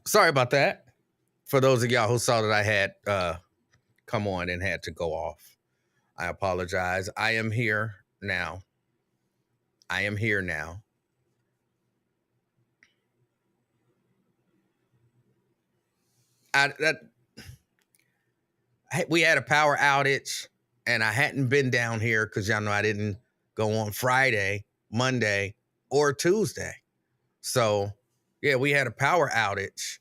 Sorry about that. For those of y'all who saw that I had come on and had to go off, I apologize. I am here now. I am here now. We had a power outage, and I hadn't been down here because y'all know I didn't go on Friday, Monday, or Tuesday. So, yeah, we had a power outage,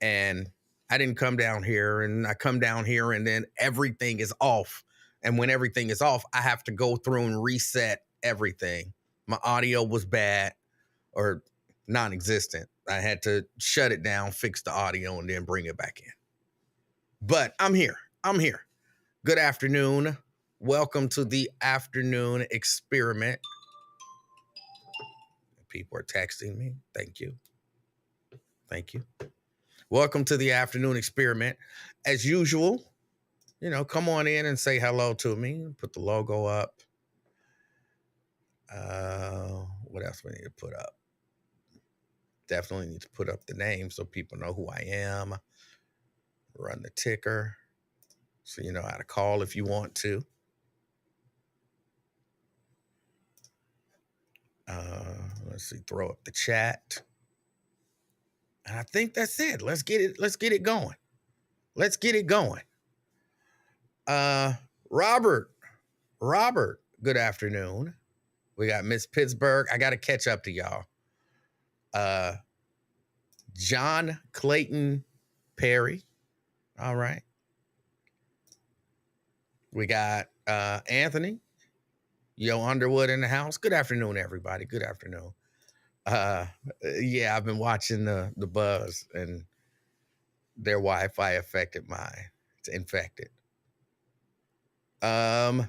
and I didn't come down here, and I come down here, and then everything is off. And when everything is off, I have to go through and reset everything. My audio was bad or non-existent. I had to shut it down, fix the audio, and then bring it back in. But I'm here. I'm here. Good afternoon. Welcome to the afternoon experiment. People are texting me. Thank you. Thank you. Welcome to the afternoon experiment. As usual, come on in and say hello to me. Put the logo up. What else we need to put up? Definitely need to put up the name so people know who I am. Run the ticker so you know how to call if you want to. Let's see, throw up the chat. And I think that's it. Let's get it going. Let's get it going. Robert, good afternoon. We got Miss Pittsburgh. I got to catch up to y'all. John Clayton Perry. All right. We got Anthony. Yo Underwood in the house. Good afternoon, everybody. Good afternoon. Yeah, I've been watching the buzz, and their Wi-Fi affected mine. It's infected. Dwayne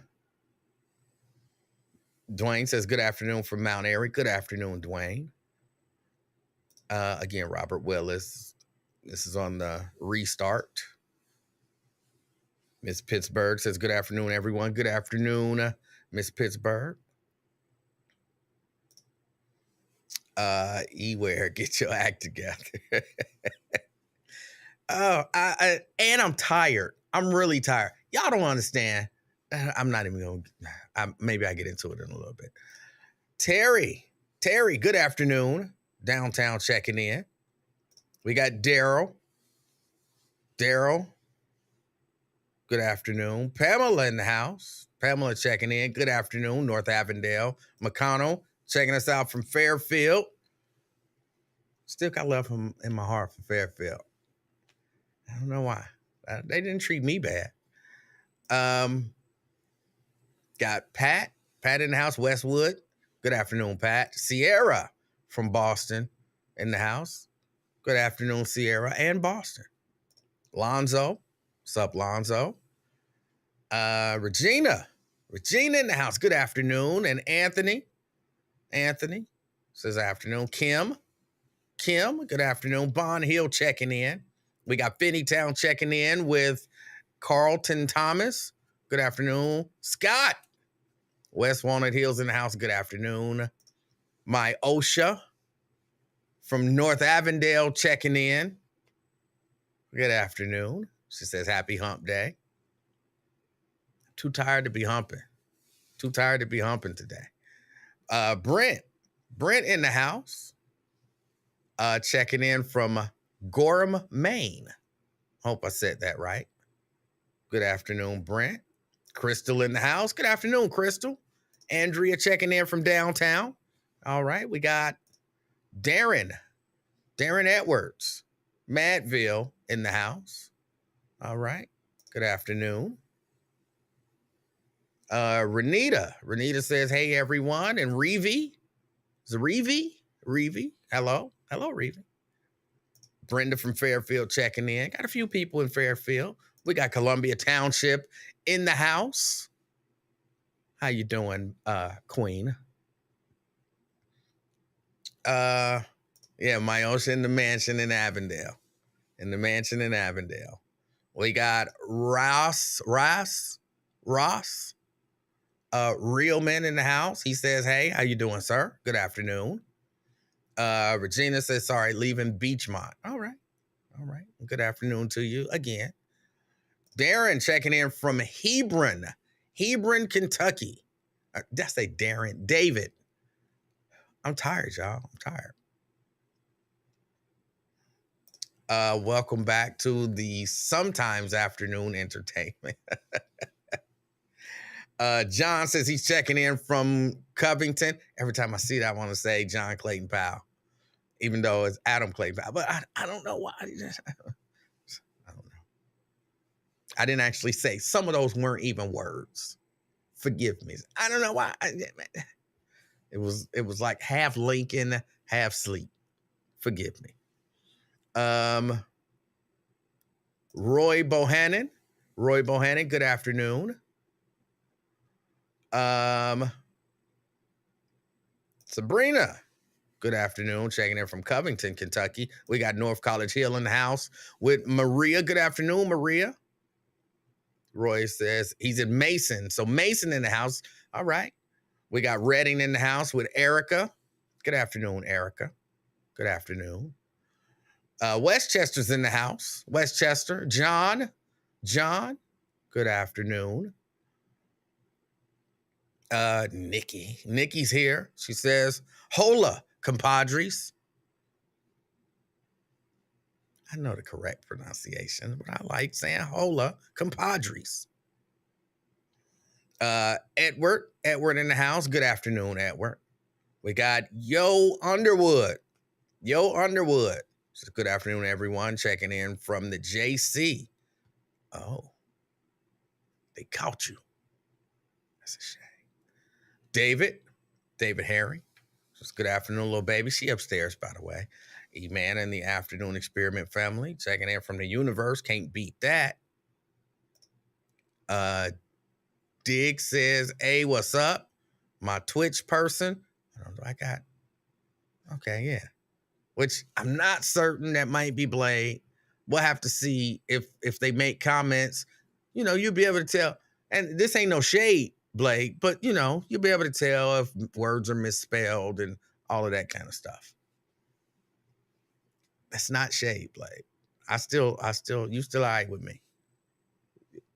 says, good afternoon from Mount Airy. Good afternoon, Dwayne. Again, Robert Willis. This is on the restart. Miss Pittsburgh says, good afternoon, everyone. Good afternoon, Miss Pittsburgh. Eware, get your act together. And I'm tired. I'm really tired. Y'all don't understand. I'm not even going to, maybe I get into it in a little bit. Terry, good afternoon. Downtown checking in. We got Daryl, good afternoon. Pamela in the house. Pamela checking in. Good afternoon, North Avondale. McConnell checking us out from Fairfield. Still got love in my heart for Fairfield. I don't know why. They didn't treat me bad. Got Pat in the house, Westwood. Good afternoon, Pat. Sierra from Boston in the house. Good afternoon, Sierra and Boston. Lonzo. What's up, Lonzo? Regina in the house. Good afternoon. And Anthony says afternoon. Kim, good afternoon. Bond Hill checking in. We got Finneytown checking in with Carlton Thomas. Good afternoon. Scott, West Walnut Hills in the house. Good afternoon. My OSHA from North Avondale checking in. Good afternoon. She says happy hump day. Too tired to be humping. Today. Brent in the house. Checking in from Gorham, Maine. Hope I said that right. Good afternoon, Brent. Crystal in the house. Good afternoon, Crystal. Andrea checking in from downtown. All right, we got Darren Edwards, Madville in the house. All right, good afternoon. Renita says, hey, everyone. And Reevy. Is it Reevy? Hello, Reevy. Brenda from Fairfield checking in. Got a few people in Fairfield. We got Columbia Township in the house. How you doing, Queen? Yeah, Myosha in the mansion in Avondale. We got Ross, Real Men in the house. He says, hey, how you doing, sir? Good afternoon. Regina says, sorry, leaving Beachmont. All right. All right. Good afternoon to you again. Darren checking in from Hebron, Kentucky. Did I say Darren? David. I'm tired, y'all. I'm tired. Welcome back to the sometimes afternoon entertainment. John says he's checking in from Covington. Every time I see that, I want to say John Clayton Powell, even though it's Adam Clayton Powell. But I don't know why. I don't know. I didn't actually say. Some of those weren't even words. Forgive me. I don't know why. It was like half Lincoln, half sleep. Forgive me. Roy Bohannon, good afternoon. Sabrina, good afternoon. Checking in from Covington, Kentucky. We got North College Hill in the house with Maria. Good afternoon, Maria. Roy says he's in Mason. So Mason in the house. All right. We got Redding in the house with Erica. Good afternoon, Erica. Good afternoon. Westchester's in the house. Westchester. John. Good afternoon. Nikki's here. She says, hola, compadres. I know the correct pronunciation, but I like saying hola, compadres. Edward in the house. Good afternoon, Edward. We got Yo Underwood. So good afternoon, everyone. Checking in from the JC. Oh, they caught you. That's a shame. David Harry. Just good afternoon, little baby. She upstairs, by the way. E-Man and the Afternoon Experiment family. Checking in from the universe. Can't beat that. Dig says, hey, what's up? My Twitch person. I don't know. Okay, yeah. Which I'm not certain that might be Blade. We'll have to see if they make comments. You'll be able to tell. And this ain't no shade, Blake, but you'll be able to tell if words are misspelled and all of that kind of stuff. That's not shade, Blake. You still all right with me.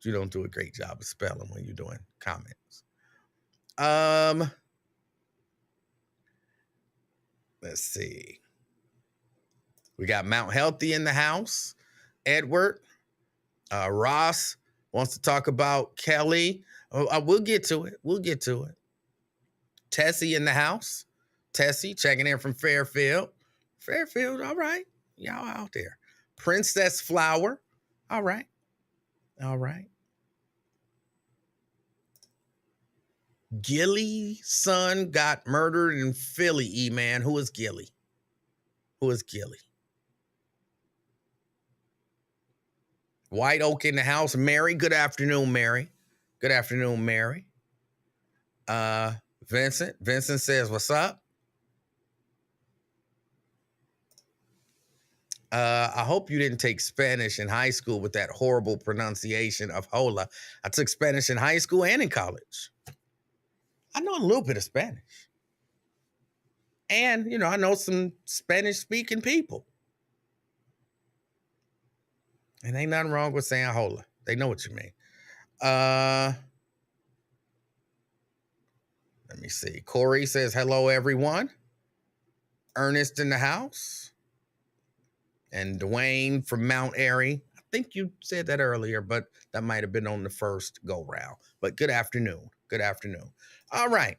You don't do a great job of spelling when you're doing comments. Let's see. We got Mount Healthy in the house. Edward. Ross wants to talk about Kelly. We'll get to it. Tessie in the house. Tessie checking in from Fairfield. All right. Y'all out there. Princess Flower. All right. Gilly's son got murdered in Philly, E-Man. Who is Gilly? White Oak in the house. Mary, good afternoon, Mary. Vincent says, what's up? I hope you didn't take Spanish in high school with that horrible pronunciation of hola. I took Spanish in high school and in college. I know a little bit of Spanish. And, I know some Spanish-speaking people. And ain't nothing wrong with saying hola. They know what you mean. Let me see. Corey says, hello, everyone. Ernest in the house. And Dwayne from Mount Airy. I think you said that earlier, but that might have been on the first go-round. But good afternoon. All right.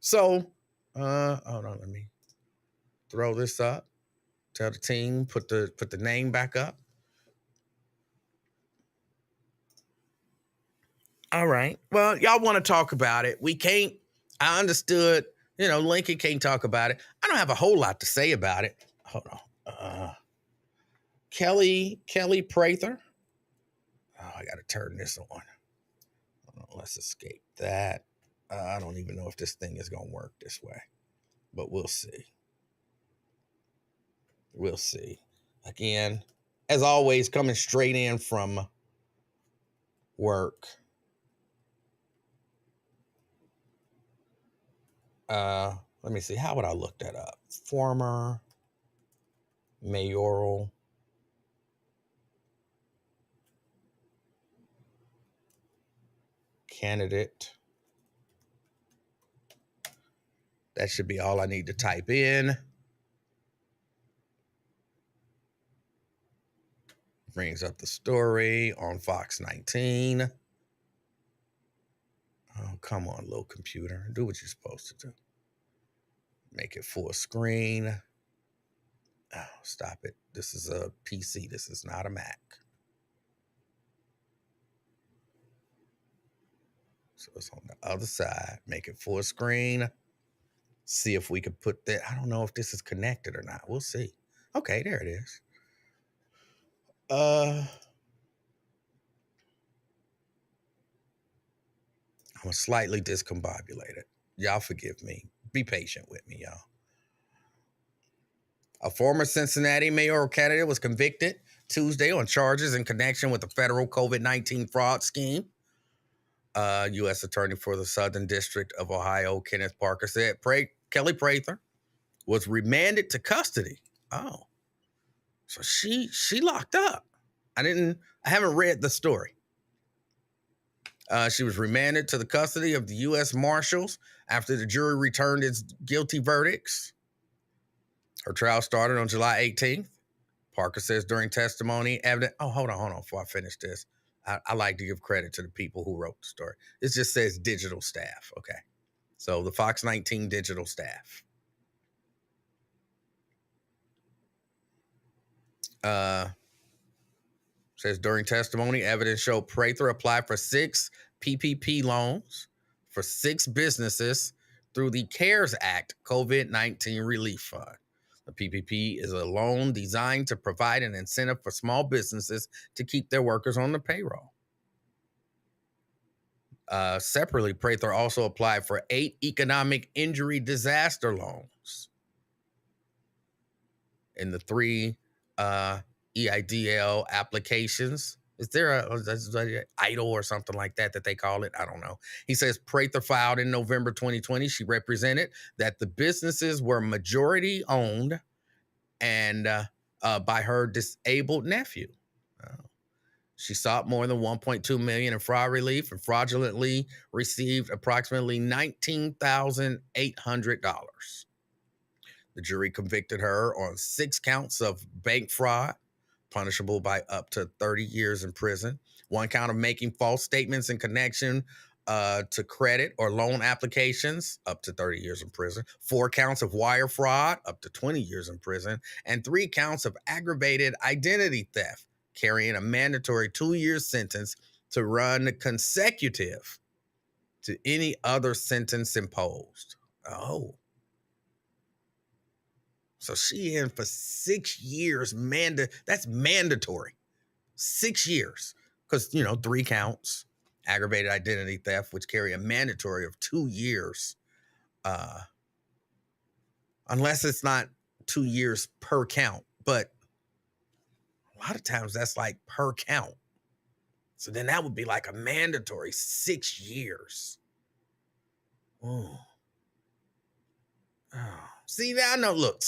So, hold on. Let me throw this up. Tell the team, put the name back up. All right. Well, y'all want to talk about it. We can't. I understood. Lincoln can't talk about it. I don't have a whole lot to say about it. Hold on. Kelly Prather. Oh, I got to turn this on. Let's escape that. I don't even know if this thing is going to work this way, but we'll see. Again, as always, coming straight in from work. Let me see. How would I look that up? Former mayoral candidate. That should be all I need to type in. Brings up the story on Fox 19. Oh, come on, little computer. Do what you're supposed to do. Make it full screen. Oh, stop it. This is a PC. This is not a Mac. So it's on the other side. Make it full screen. See if we could put that. I don't know if this is connected or not. We'll see. Okay, there it is. I'm slightly discombobulated. Y'all forgive me. Be patient with me, y'all. A former Cincinnati mayoral candidate was convicted Tuesday on charges in connection with the federal COVID-19 fraud scheme. U.S. Attorney for the Southern District of Ohio, Kenneth Parker, said Kelly Prather was remanded to custody. Oh, so she locked up. I haven't read the story. She was remanded to the custody of the U.S. Marshals after the jury returned its guilty verdicts. Her trial started on July 18th. Parker says during testimony, evidence. Oh, hold on. Before I finish this, I like to give credit to the people who wrote the story. It just says digital staff. Okay. So the Fox 19 digital staff. Says during testimony, evidence showed Prather applied for 6 PPP loans for 6 businesses through the CARES Act COVID-19 Relief Fund. The PPP is a loan designed to provide an incentive for small businesses to keep their workers on the payroll. Separately, Prather also applied for 8 economic injury disaster loans in the 3 EIDL applications. Is there a idle or something like that they call it? I don't know. He says Prather filed in November 2020. She represented that the businesses were majority owned and by her disabled nephew. She sought more than $1.2 million in fraud relief and fraudulently received approximately $19,800. The jury convicted her on 6 counts of bank fraud, punishable by up to 30 years in prison. 1 count of making false statements in connection to credit or loan applications, up to 30 years in prison. 4 counts of wire fraud, up to 20 years in prison. And 3 counts of aggravated identity theft, carrying a mandatory 2-year sentence to run consecutive to any other sentence imposed. Oh. So she in for 6 years. That's mandatory. 6 years. Because, 3 counts, aggravated identity theft, which carry a mandatory of 2 years. Unless it's not 2 years per count. But a lot of times that's like per count. So then that would be like a mandatory 6 years. Oh. See, now I know, look,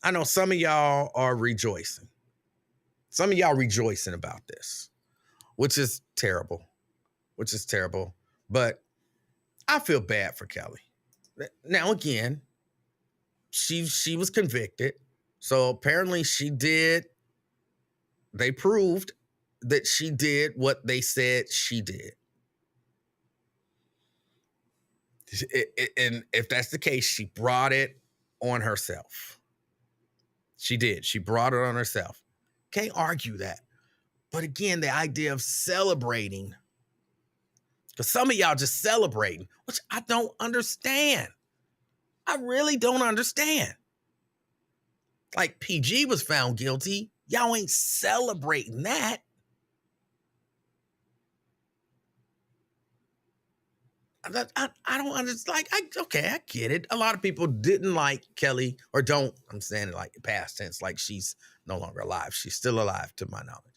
I know some of y'all are rejoicing. Some of y'all rejoicing about this, which is terrible. But I feel bad for Kelly. Now, again, she was convicted. So apparently they proved that she did what they said she did. And if that's the case, she brought it on herself. She did. She brought it on herself. Can't argue that. But again, the idea of celebrating, because some of y'all just celebrating, which I don't understand. I really don't understand. Like PG was found guilty. Y'all ain't celebrating that. I don't understand. Okay, I get it. A lot of people didn't like Kelly or don't. I'm saying it like past tense, like she's no longer alive. She's still alive to my knowledge.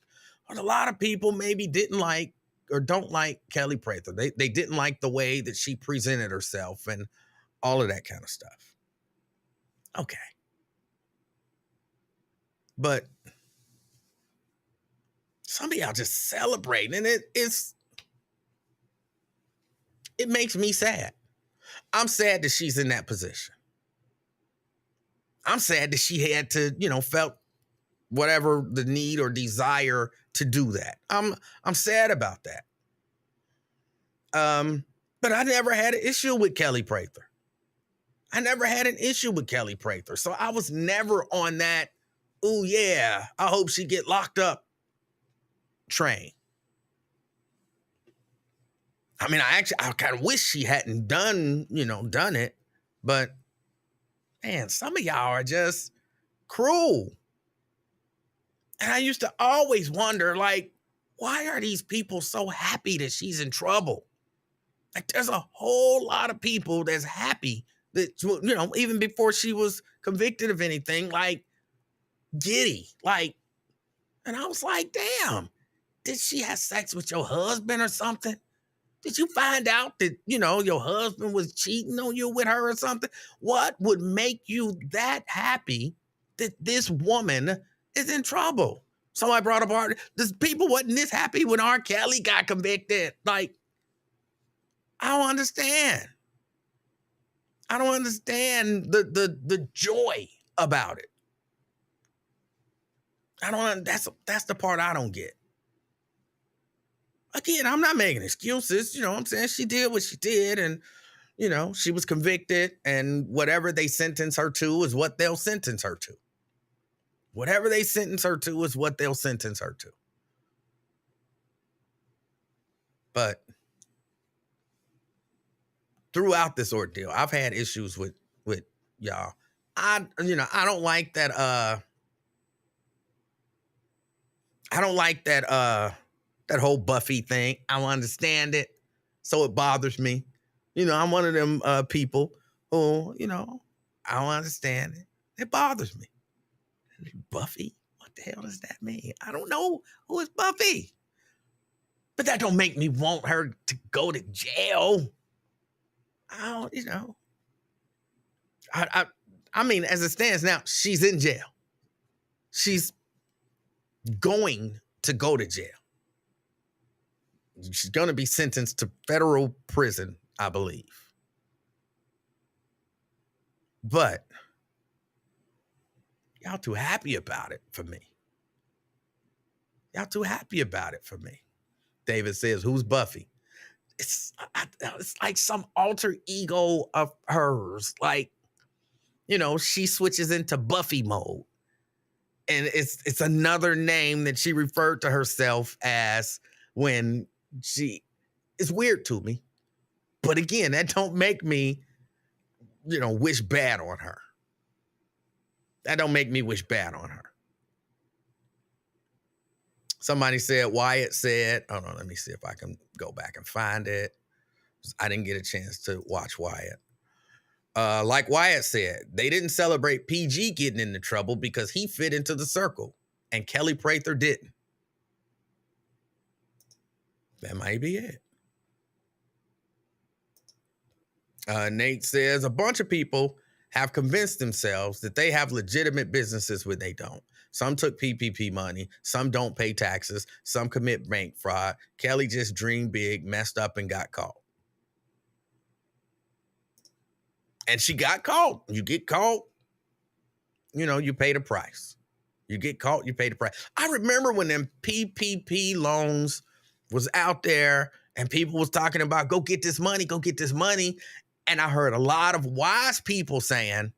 But a lot of people maybe didn't like or don't like Kelly Prather. They didn't like the way that she presented herself and all of that kind of stuff. Okay. But some of y'all just celebrating, and it's It makes me sad. I'm sad that she's in that position. I'm sad that she had to, felt whatever the need or desire to do that. I'm sad about that. But I never had an issue with Kelly Prather. I never had an issue with Kelly Prather. So I was never on that, oh yeah, I hope she get locked up train. I mean, I kind of wish she hadn't done it, but man, some of y'all are just cruel. And I used to always wonder, like, why are these people so happy that she's in trouble? Like, there's a whole lot of people that's happy that, even before she was convicted of anything, like, giddy. Like, and I was like, damn, did she have sex with your husband or something? Did you find out that, your husband was cheating on you with her or something? What would make you that happy that this woman is in trouble? Somebody brought up art. People wasn't this happy when R. Kelly got convicted. Like, I don't understand. I don't understand the joy about it. That's the part I don't get. Again, I'm not making excuses. You know what I'm saying? She did what she did, and, she was convicted, and whatever they sentence her to is what they'll sentence her to. Whatever they sentence her to is what they'll sentence her to. But throughout this ordeal, I've had issues with y'all. I don't like that that whole Buffy thing. I don't understand it. So it bothers me. I'm one of them people who, I don't understand it. It bothers me. Buffy? What the hell does that mean? I don't know who is Buffy. But that don't make me want her to go to jail. I don't, I mean, as it stands now, she's in jail. She's going to go to jail. She's going to be sentenced to federal prison, I believe. But y'all too happy about it for me. Y'all too happy about it for me. David says, who's Buffy? It's like some alter ego of hers. Like, she switches into Buffy mode. And it's another name that she referred to herself as when it's weird to me. But again, that don't make me, wish bad on her. That don't make me wish bad on her. Somebody said, Wyatt said, hold on, let me see if I can go back and find it. I didn't get a chance to watch Wyatt. Like Wyatt said, they didn't celebrate PG getting into trouble because he fit into the circle and Kelly Prather didn't. That might be it. Nate says, a bunch of people have convinced themselves that they have legitimate businesses when they don't. Some took PPP money. Some don't pay taxes. Some commit bank fraud. Kelly just dreamed big, messed up, and got caught. And she got caught. You get caught, you pay the price. You get caught, you pay the price. I remember when them PPP loans was out there and people was talking about, go get this money, go get this money. And I heard a lot of wise people saying,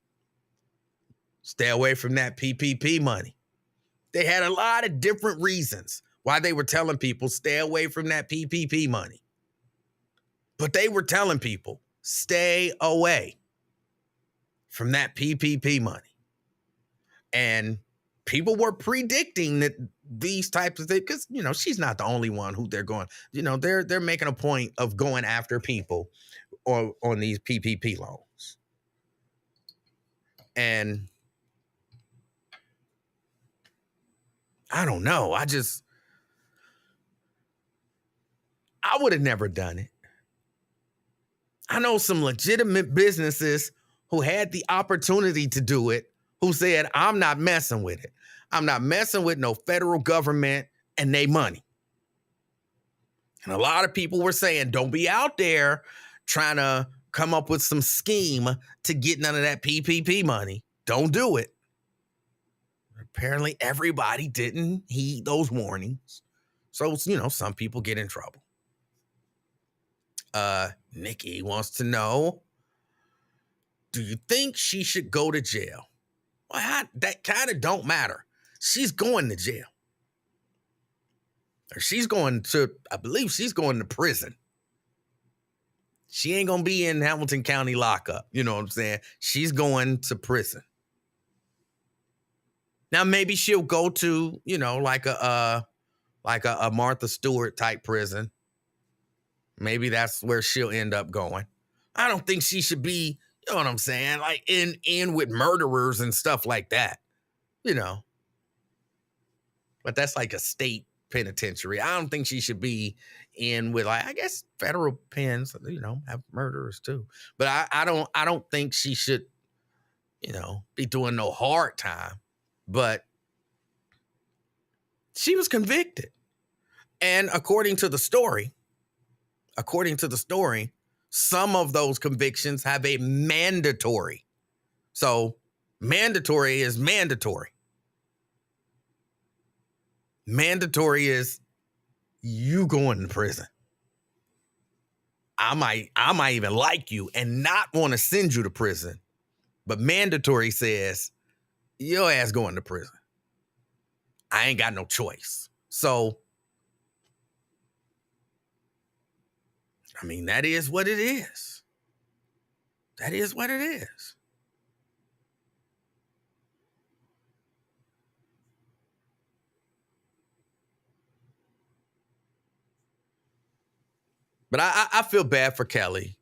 stay away from that PPP money. They had a lot of different reasons why they were telling people, stay away from that PPP money. But they were telling people, stay away from that PPP money. And people were predicting that these types of things, because, she's not the only one who they're going, they're making a point of going after people on these PPP loans. And I don't know. I would have never done it. I know some legitimate businesses who had the opportunity to do it, who said, I'm not messing with it. I'm not messing with no federal government and they money. And a lot of people were saying, don't be out there, trying to come up with some scheme to get none of that PPP money. Don't do it. Apparently, everybody didn't heed those warnings. So, some people get in trouble. Nikki wants to know, do you think she should go to jail? Well, that kind of don't matter. She's going to jail. Or I believe she's going to prison. She ain't going to be in Hamilton County lockup. You know what I'm saying? She's going to prison. Now, maybe she'll go to, like a Martha Stewart type prison. Maybe that's where she'll end up going. I don't think she should be, you know what I'm saying, like in with murderers and stuff like that, But that's like a state penitentiary. I don't think she should be in with, like, I guess federal pens, have murderers too. But I don't think she should, be doing no hard time. But she was convicted. And according to the story, some of those convictions have a mandatory. So mandatory is mandatory. Mandatory is you going to prison. I might even like you and not want to send you to prison. But mandatory says your ass going to prison. I ain't got no choice. So, I mean, that is what it is. That is what it is. But I feel bad for Kelly.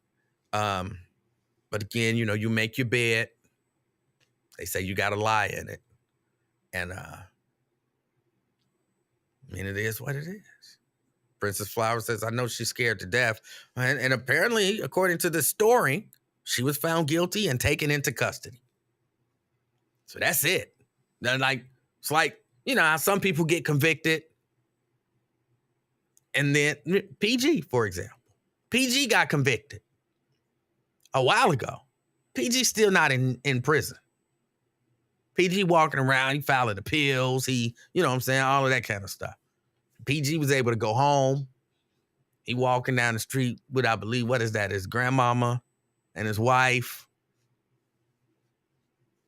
But again, you make your bed. They say you got to lie in it. And, I mean, it is what it is. Princess Flower says, I know she's scared to death. And apparently, according to this story, she was found guilty and taken into custody. So that's it. Then, it's like, how some people get convicted. And then PG, for example. PG got convicted a while ago. PG's still not in prison. PG walking around, he filing appeals, all of that kind of stuff. PG was able to go home. He walking down the street with, I believe, what is that? His grandmama and his wife.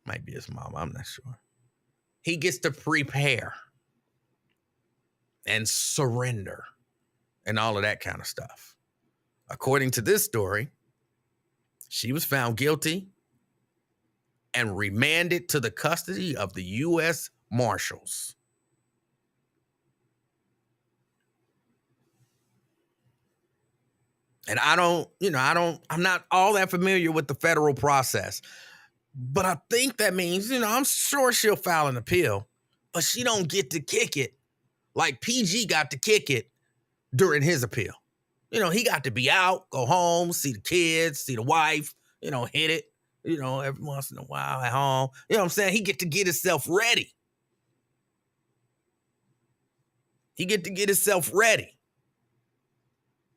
Might be his mama, I'm not sure. He gets to prepare and surrender and all of that kind of stuff. According to this story, she was found guilty and remanded to the custody of the U.S. Marshals. And I'm not all that familiar with the federal process, but I think that means, I'm sure she'll file an appeal, but she don't get to kick it like PG got to kick it during his appeal. He got to be out, go home, see the kids, see the wife, hit it, every once in a while at home. You know what I'm saying? He get to get himself ready.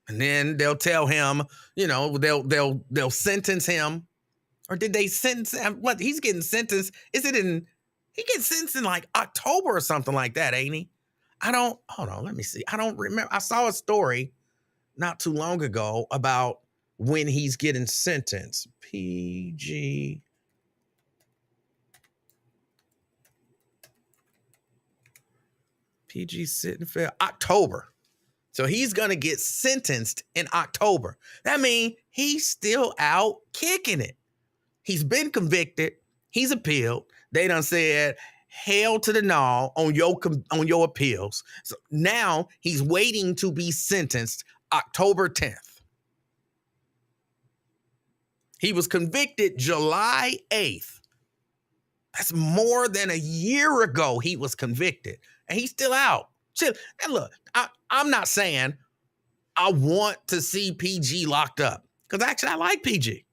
And then they'll tell him, they'll sentence him. Or did they sentence him? What? He's getting sentenced. He gets sentenced in like October or something like that, ain't he? Hold on, let me see. I don't remember. I saw a story not too long ago about when he's getting sentenced. PG sitting fair. October. So he's going to get sentenced in October. That means he's still out kicking it. He's been convicted. He's appealed. They done said, hell to the no on your appeals. So now he's waiting to be sentenced October 10th. He was convicted July 8th. That's more than a year ago he was convicted. And he's still out. And look, I'm not saying I want to see PG locked up. Because actually I like PG.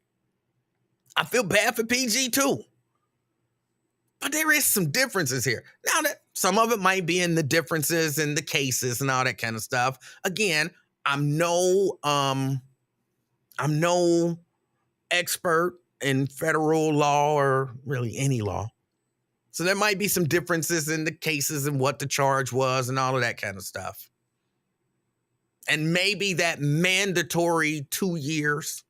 I feel bad for PG too. But there is some differences here. Now that some of it might be in the differences in the cases and all that kind of stuff. Again, I'm no I'm no expert in federal law or really any law. So there might be some differences in the cases and what the charge was and all of that kind of stuff. And maybe that mandatory 2 years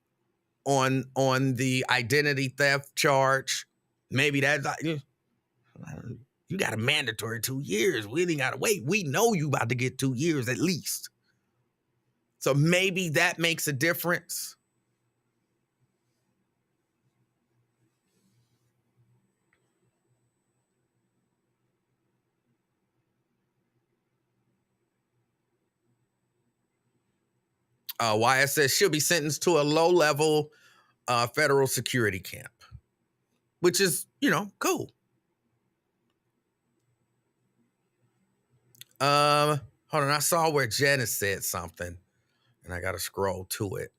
on the identity theft charge, maybe that's you got a mandatory 2 years. We ain't got to wait. We know you about to get 2 years at least. So maybe that makes a difference. Wyatt says she'll be sentenced to a low-level federal security camp, which is, cool. Hold on. I saw where Janice said something, and I got to scroll to it.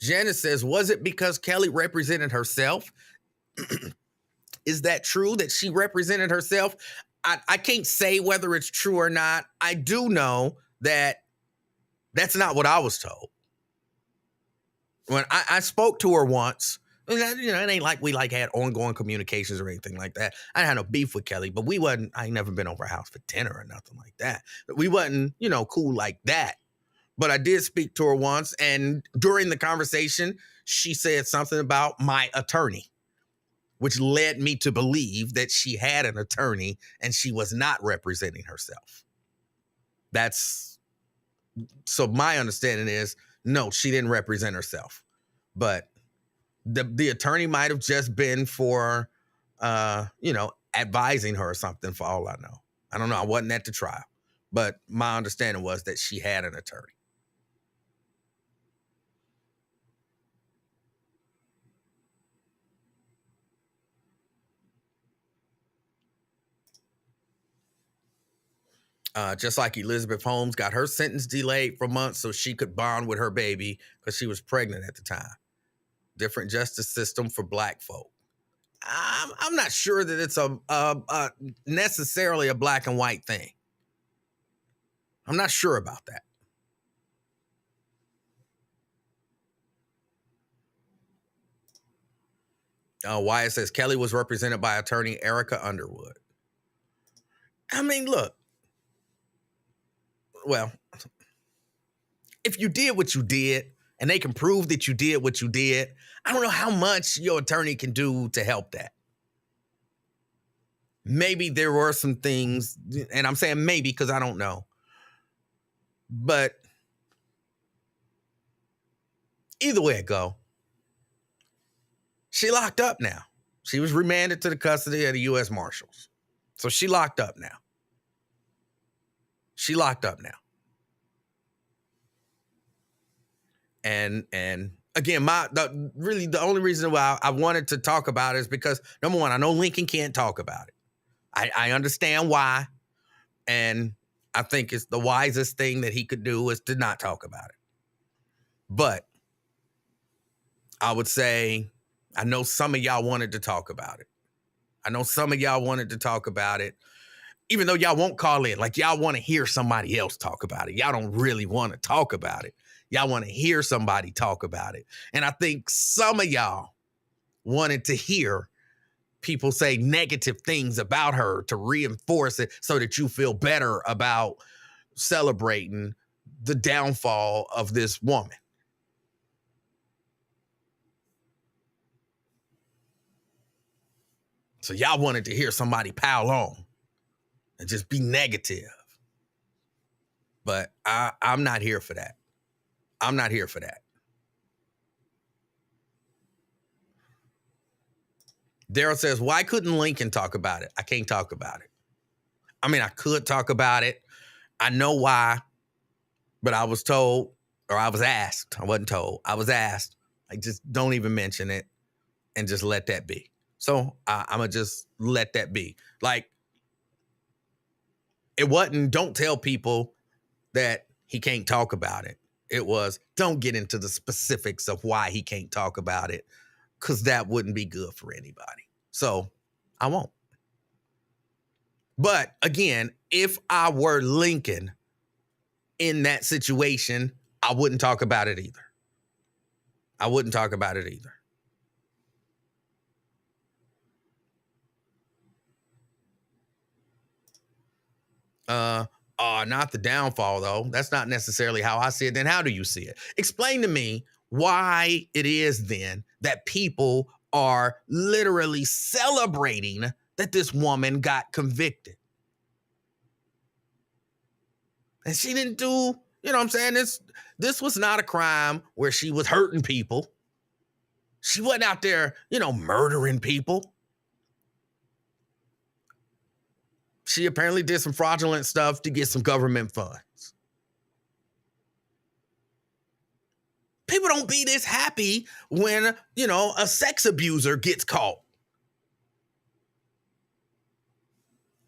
Janice says, was it because Kelly represented herself? Is that true that she represented herself? I can't say whether it's true or not. I do know that that's not what I was told. When I spoke to her once, it ain't like we had ongoing communications or anything like that. I didn't have no beef with Kelly, but I ain't never been over her house for dinner or nothing like that. But we wasn't, cool like that. But I did speak to her once, and during the conversation, she said something about my attorney, which led me to believe that she had an attorney and she was not representing herself. So my understanding is, no, she didn't represent herself. But the attorney might have just been for, advising her or something, for all I know. I don't know. I wasn't at the trial. But my understanding was that she had an attorney. Just like Elizabeth Holmes got her sentence delayed for months so she could bond with her baby because she was pregnant at the time. Different justice system for black folk. I'm not sure that it's a necessarily a black and white thing. I'm not sure about that. Wyatt says Kelly was represented by attorney Erica Underwood. I mean, look. Well, if you did what you did and they can prove that you did what you did, I don't know how much your attorney can do to help that. Maybe there were some things, and I'm saying maybe because I don't know. But either way it go, she locked up now. She was remanded to the custody of the U.S. Marshals. So she locked up now. She locked up now. And again, the only reason why I wanted to talk about it is because, number one, I know Lincoln can't talk about it. I understand why. And I think it's the wisest thing that he could do is to not talk about it. But I would say, I know some of y'all wanted to talk about it. Even though y'all won't call in. Like, y'all want to hear somebody else talk about it. Y'all don't really want to talk about it. Y'all want to hear somebody talk about it. And I think some of y'all wanted to hear people say negative things about her to reinforce it so that you feel better about celebrating the downfall of this woman. So y'all wanted to hear somebody pile on and just be negative. But I'm not here for that. I'm not here for that. Daryl says, why couldn't Lincoln talk about it? I can't talk about it. I mean, I could talk about it. I know why, but I was told, or I was asked. I wasn't told. I was asked. Like, just don't even mention it and just let that be. So I'm going to just let that be. Like, it wasn't, don't tell people that he can't talk about it. It was, don't get into the specifics of why he can't talk about it, because that wouldn't be good for anybody. So I won't. But again, if I were Lincoln in that situation, I wouldn't talk about it either. I wouldn't talk about it either. Not the downfall, though. That's not necessarily how I see it. Then how do you see it? Explain to me why it is then that people are literally celebrating that this woman got convicted. And she didn't do, you know what I'm saying? This was not a crime where she was hurting people. She wasn't out there, murdering people. She apparently did some fraudulent stuff to get some government funds. People don't be this happy when, a sex abuser gets caught.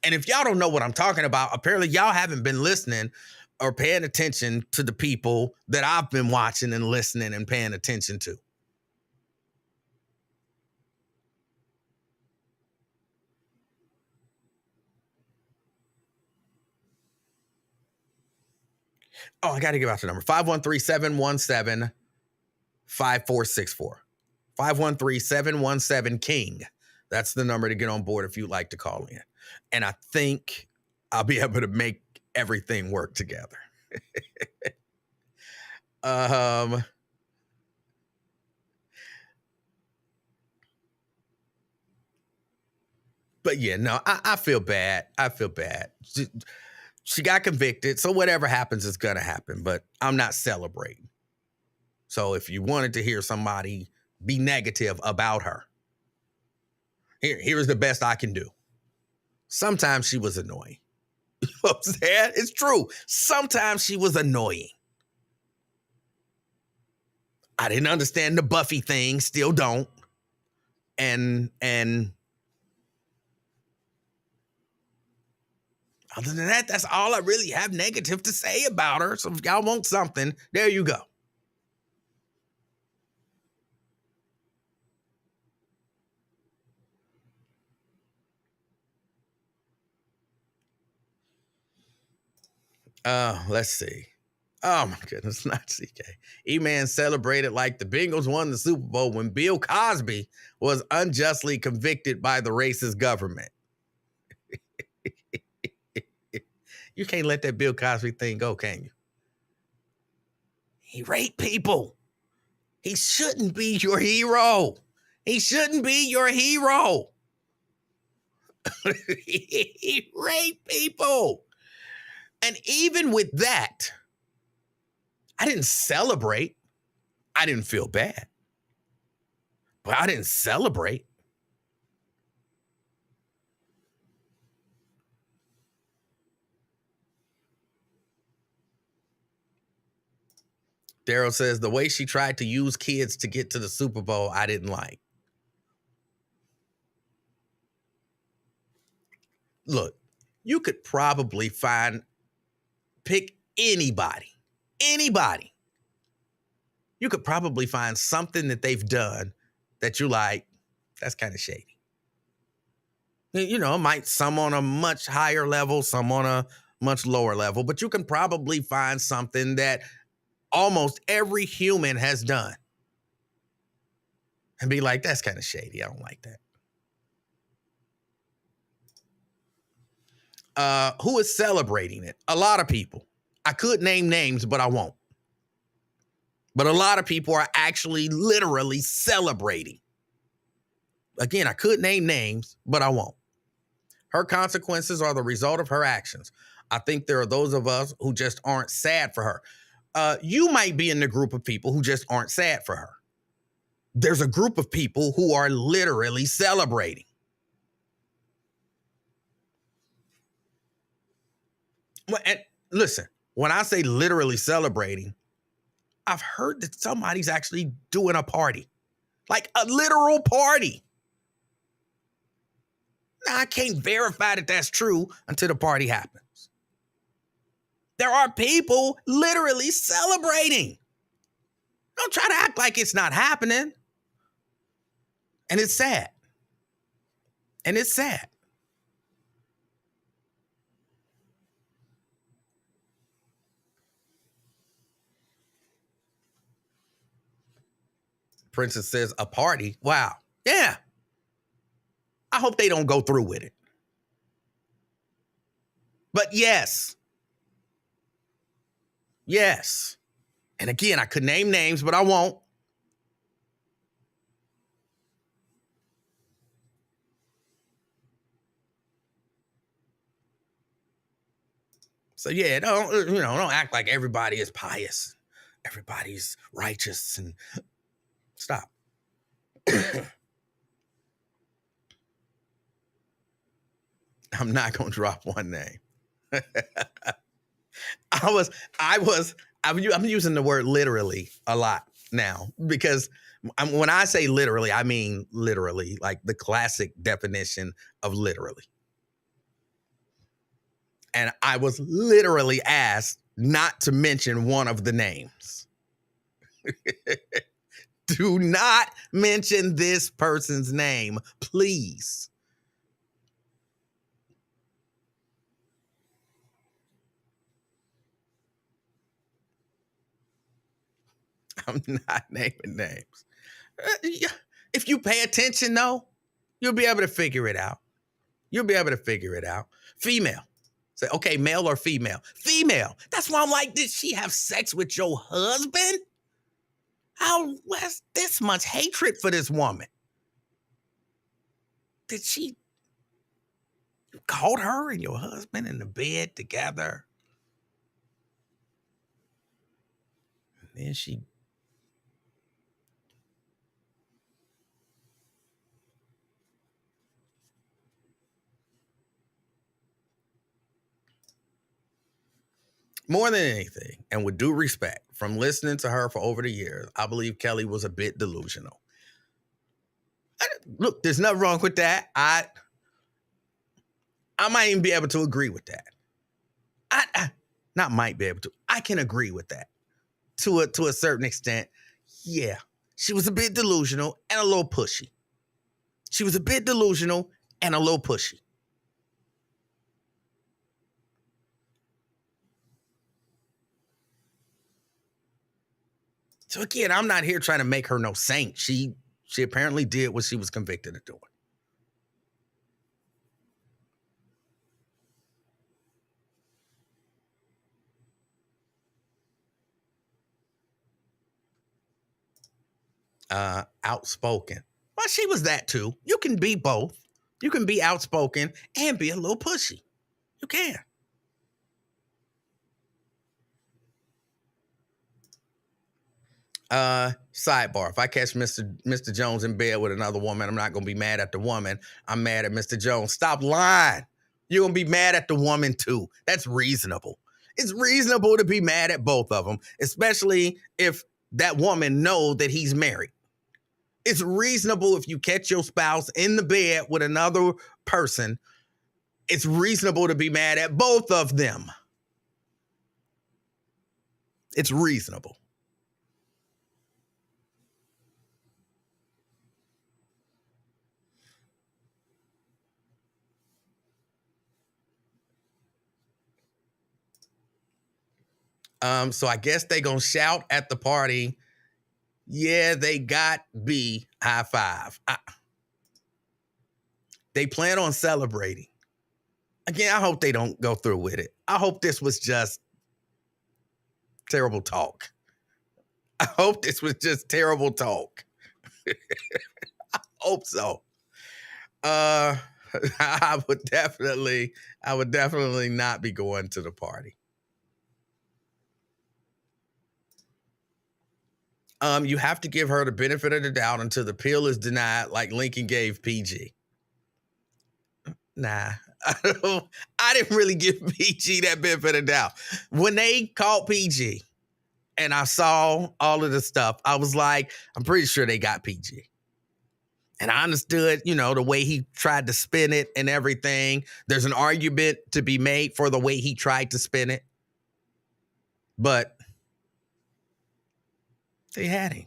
And if y'all don't know what I'm talking about, apparently y'all haven't been listening or paying attention to the people that I've been watching and listening and paying attention to. Oh, I got to give out the number. 513-717-5464. 513-717-KING. That's the number to get on board if you'd like to call in. And I think I'll be able to make everything work together. But yeah, no, I feel bad. I feel bad. She got convicted, so whatever happens is going to happen, but I'm not celebrating. So if you wanted to hear somebody be negative about her, here's the best I can do. Sometimes she was annoying. You know what I'm saying? It's true. Sometimes she was annoying. I didn't understand the Buffy thing, still don't. And other than that, that's all I really have negative to say about her. So if y'all want something, there you go. Let's see. Oh my goodness, not CK. E-Man celebrated like the Bengals won the Super Bowl when Bill Cosby was unjustly convicted by the racist government. You can't let that Bill Cosby thing go, can you? He raped people. He shouldn't be your hero. He shouldn't be your hero. He raped people. And even with that, I didn't celebrate. I didn't feel bad. But I didn't celebrate. Daryl says the way she tried to use kids to get to the Super Bowl, I didn't like. Look, you could probably pick anybody. You could probably find something that they've done that you like, that's kind of shady. Some on a much higher level, some on a much lower level, but you can probably find something that almost every human has done and be like, that's kind of shady. I don't like that. Who is celebrating it? A lot of people. I could name names, but I won't. But a lot of people are actually literally celebrating. Again, I could name names, but I won't. Her consequences are the result of her actions. I think there are those of us who just aren't sad for her. You might be in the group of people who just aren't sad for her. There's a group of people who are literally celebrating. And listen, when I say literally celebrating, I've heard that somebody's actually doing a party, like a literal party. Now, I can't verify that that's true until the party happens. There are people literally celebrating. Don't try to act like it's not happening. And it's sad. Princess says, a party? Wow. Yeah. I hope they don't go through with it. But yes. Yes. And again, I could name names, but I won't. So yeah, don't act like everybody is pious. Everybody's righteous and stop. I'm not gonna drop one name. I'm using the word literally a lot now because when I say literally, I mean literally, like the classic definition of literally. And I was literally asked not to mention one of the names. Do not mention this person's name, please. I'm not naming names. If you pay attention, though, you'll be able to figure it out. Female. Say, okay, male or female? Female. That's why I'm like, did she have sex with your husband? How was this much hatred for this woman? Did she caught her and your husband in the bed together? And then she more than anything, and with due respect, from listening to her for over the years, I believe Kelly was a bit delusional. Look, there's nothing wrong with that. I might even be able to agree with that. I not might be able to. I can agree with that to a certain extent. Yeah, she was a bit delusional and a little pushy. So again, I'm not here trying to make her no saint. She apparently did what she was convicted of doing. Outspoken. Well, she was that too. You can be both. You can be outspoken and be a little pushy. You can. Sidebar. If I catch Mr. Jones in bed with another woman, I'm not gonna be mad at the woman. I'm mad at Mr. Jones. Stop lying. You're gonna be mad at the woman too. That's reasonable. It's reasonable to be mad at both of them, especially if that woman knows that he's married. It's reasonable if you catch your spouse in the bed with another person. It's reasonable to be mad at both of them. It's reasonable. So I guess they gonna shout at the party, yeah, they got B, high five. They plan on celebrating. Again, I hope they don't go through with it. I hope this was just terrible talk. I hope this was just terrible talk. I hope so. I would definitely not be going to the party. You have to give her the benefit of the doubt until the pill is denied, like Lincoln gave PG. Nah, I didn't really give PG that benefit of the doubt. When they called PG and I saw all of the stuff, I was like, I'm pretty sure they got PG. And I understood, the way he tried to spin it and everything. There's an argument to be made for the way he tried to spin it. But they had him.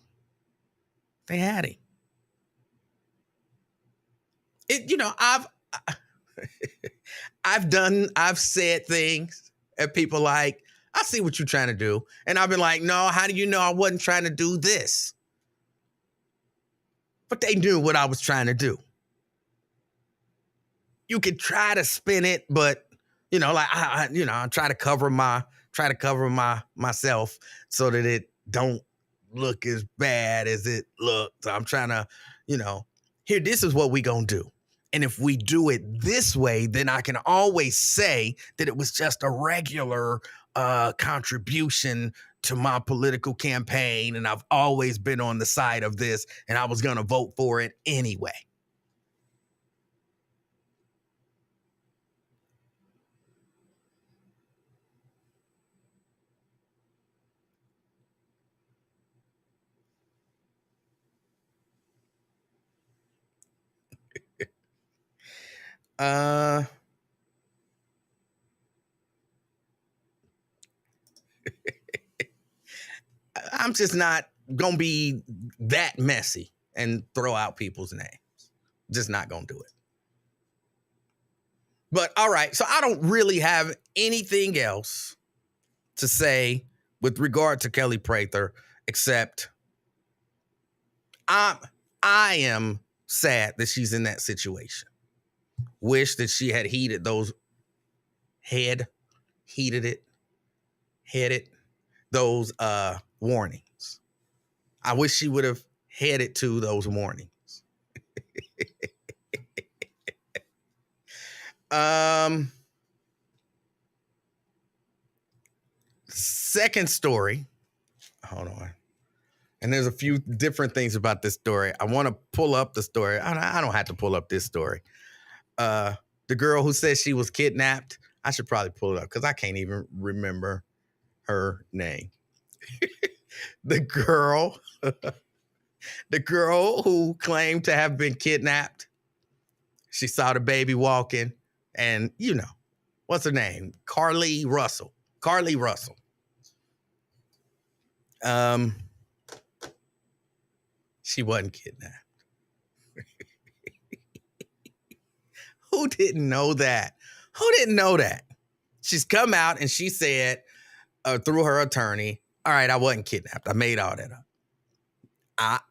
I've said things and people like, I see what you're trying to do. And I've been like, no, how do you know I wasn't trying to do this? but they knew what I was trying to do. You could try to spin it, but like I try to cover myself so that it don't look as bad as it looked. I'm trying to, here, this is what we gonna do. And if we do it this way, then I can always say that it was just a regular contribution to my political campaign. And I've always been on the side of this, and I was gonna vote for it anyway. Uh, I'm just not gonna be that messy and throw out people's names. Just not gonna do it. But all right, so I don't really have anything else to say with regard to Kelly Prather, except I am sad that she's in that situation. Wish that she had heeded those those warnings. I wish she would have headed to those warnings. Second story. Hold on. And there's a few different things about this story. I want to pull up the story. I don't have to pull up this story. The girl who says she was kidnapped. I should probably pull it up because I can't even remember her name. The girl who claimed to have been kidnapped. She saw the baby walking, and what's her name? Carly Russell. She wasn't kidnapped. Who didn't know that? She's come out and she said through her attorney, all right, I wasn't kidnapped. I made all that up.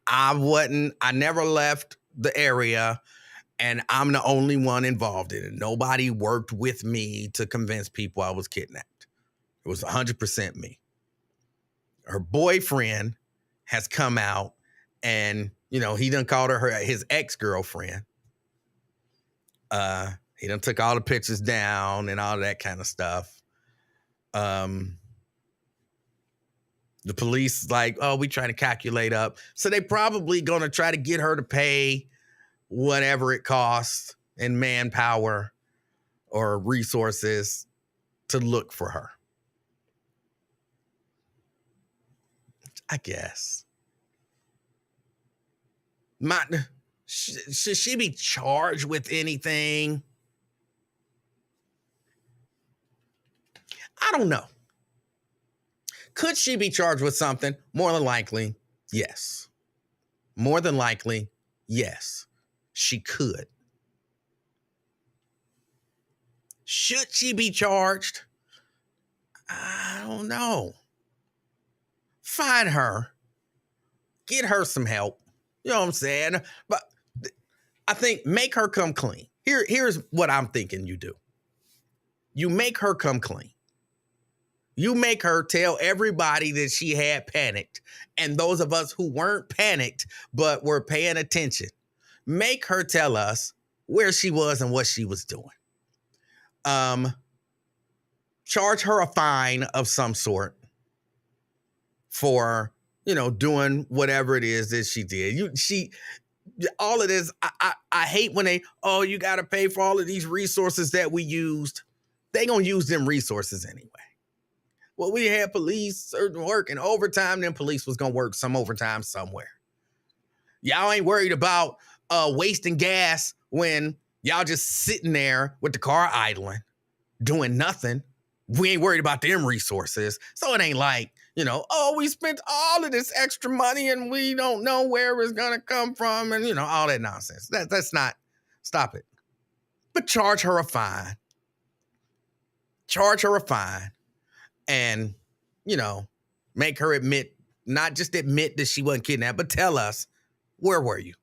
I never left the area, and I'm the only one involved in it. Nobody worked with me to convince people I was kidnapped. It was 100% me. Her boyfriend has come out and, he done called her his ex-girlfriend. He done took all the pictures down and all that kind of stuff. The police like, oh, we trying to calculate up. So they probably going to try to get her to pay whatever it costs in manpower or resources to look for her. I guess. Should she be charged with anything? I don't know. Could she be charged with something? More than likely, yes. She could. Should she be charged? I don't know. Find her. Get her some help. You know what I'm saying? But I think make her come clean. Here's what I'm thinking you do. You make her come clean. You make her tell everybody that she had panicked. And those of us who weren't panicked but were paying attention, make her tell us where she was and what she was doing. Charge her a fine of some sort for, doing whatever it is that she did. All of this, I hate when you got to pay for all of these resources that we used. They gonna use them resources anyway. Well, we had police working overtime, then police was gonna work some overtime somewhere. Y'all ain't worried about wasting gas when y'all just sitting there with the car idling, doing nothing. We ain't worried about them resources. So it ain't like, we spent all of this extra money and we don't know where it's gonna come from and, all that nonsense. That's not, stop it. But charge her a fine. And, make her not just admit that she wasn't kidnapped, but tell us, where were you?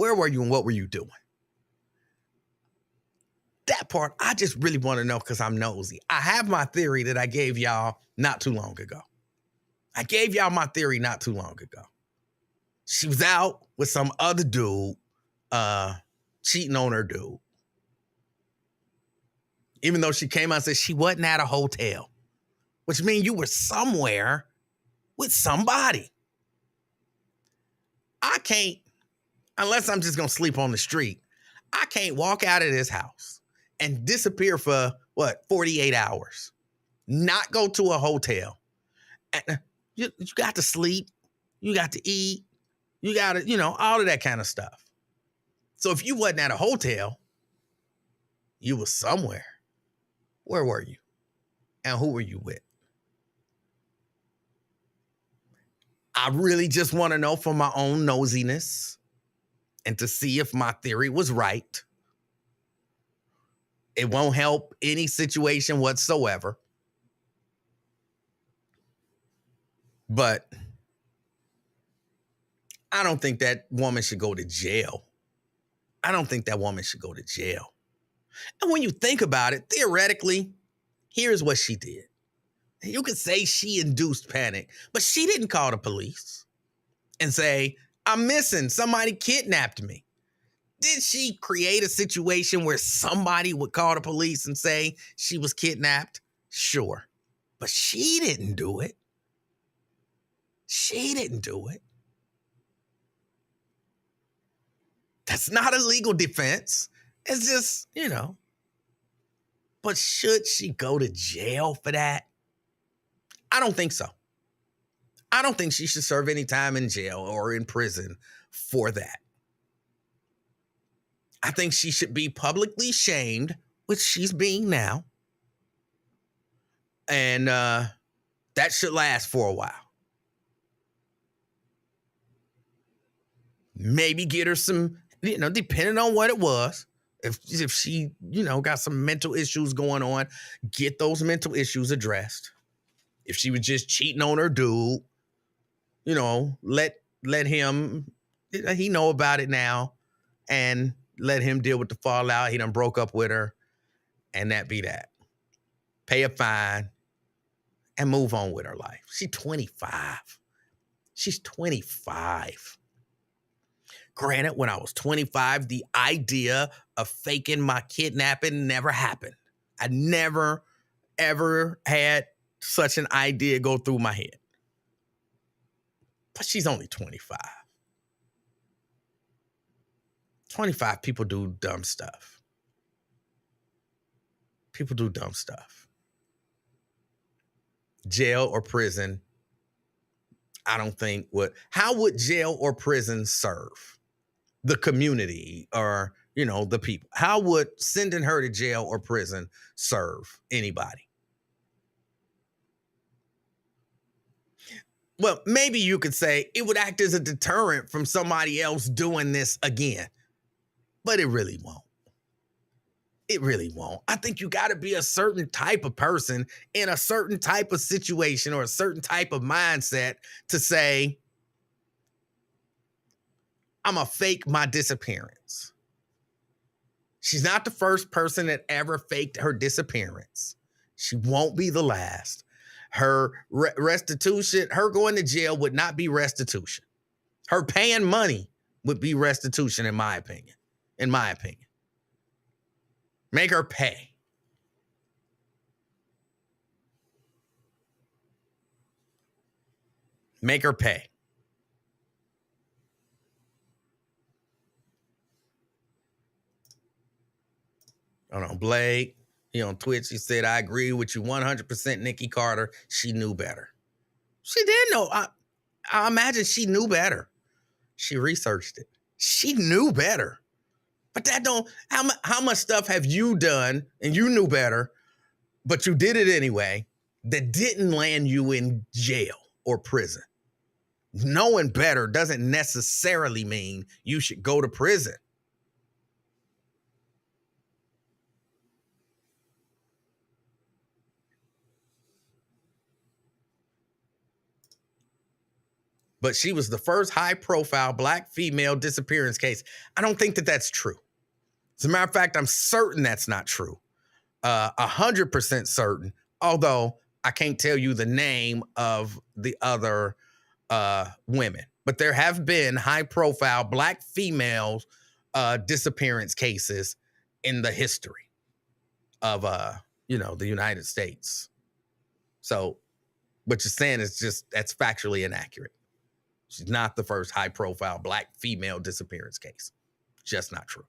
Where were you and what were you doing? That part, I just really want to know because I'm nosy. I have my theory that I gave y'all not too long ago. I gave y'all my theory not too long ago. She was out with some other dude, cheating on her dude. Even though she came out and said she wasn't at a hotel, which means you were somewhere with somebody. I can't, unless I'm just going to sleep on the street, I can't walk out of this house and disappear for, 48 hours, not go to a hotel. And you got to sleep, you got to eat, you got to, all of that kind of stuff. So if you wasn't at a hotel, you was somewhere. Where were you? And who were you with? I really just want to know for my own nosiness and to see if my theory was right. It won't help any situation whatsoever. But I don't think that woman should go to jail. I don't think that woman should go to jail. And when you think about it, theoretically, here's what she did. You could say she induced panic, but she didn't call the police and say, I'm missing, somebody kidnapped me. Did she create a situation where somebody would call the police and say she was kidnapped? Sure. But she didn't do it. She didn't do it. That's not a legal defense. It's just, But should she go to jail for that? I don't think so. I don't think she should serve any time in jail or in prison for that. I think she should be publicly shamed, which she's being now. And that should last for a while. Maybe get her some, depending on what it was. If she, got some mental issues going on, get those mental issues addressed. If she was just cheating on her dude, let him, he know about it now, and let him deal with the fallout. He done broke up with her, and that be that. Pay a fine and move on with her life. She's 25. She's 25. Granted, when I was 25, the idea of faking my kidnapping never happened. I never, ever had such an idea go through my head. But she's only 25. 25 people do dumb stuff. People do dumb stuff. Jail or prison, I don't think would. How would jail or prison serve the community or, the people? How would sending her to jail or prison serve anybody? Well, maybe you could say it would act as a deterrent from somebody else doing this again, but it really won't. It really won't. I think you got to be a certain type of person in a certain type of situation or a certain type of mindset to say, I'm going to fake my disappearance. She's not the first person that ever faked her disappearance. She won't be the last. Her restitution, her going to jail would not be restitution. Her paying money would be restitution, in my opinion. Make her pay. Make her pay. I don't know, Blake, on Twitch, he said, I agree with you 100%, Nikki Carter. She knew better. She did know. I imagine she knew better. She researched it. She knew better. But that don't, how much stuff have you done and you knew better, but you did it anyway, that didn't land you in jail or prison? Knowing better doesn't necessarily mean you should go to prison. but she was the first high-profile Black female disappearance case. I don't think that that's true. As a matter of fact, I'm certain that's not true. 100% certain, although I can't tell you the name of the other women. But there have been high-profile Black females disappearance cases in the history of the United States. So what you're saying is that's factually inaccurate. She's not the first high-profile Black female disappearance case. Just not true.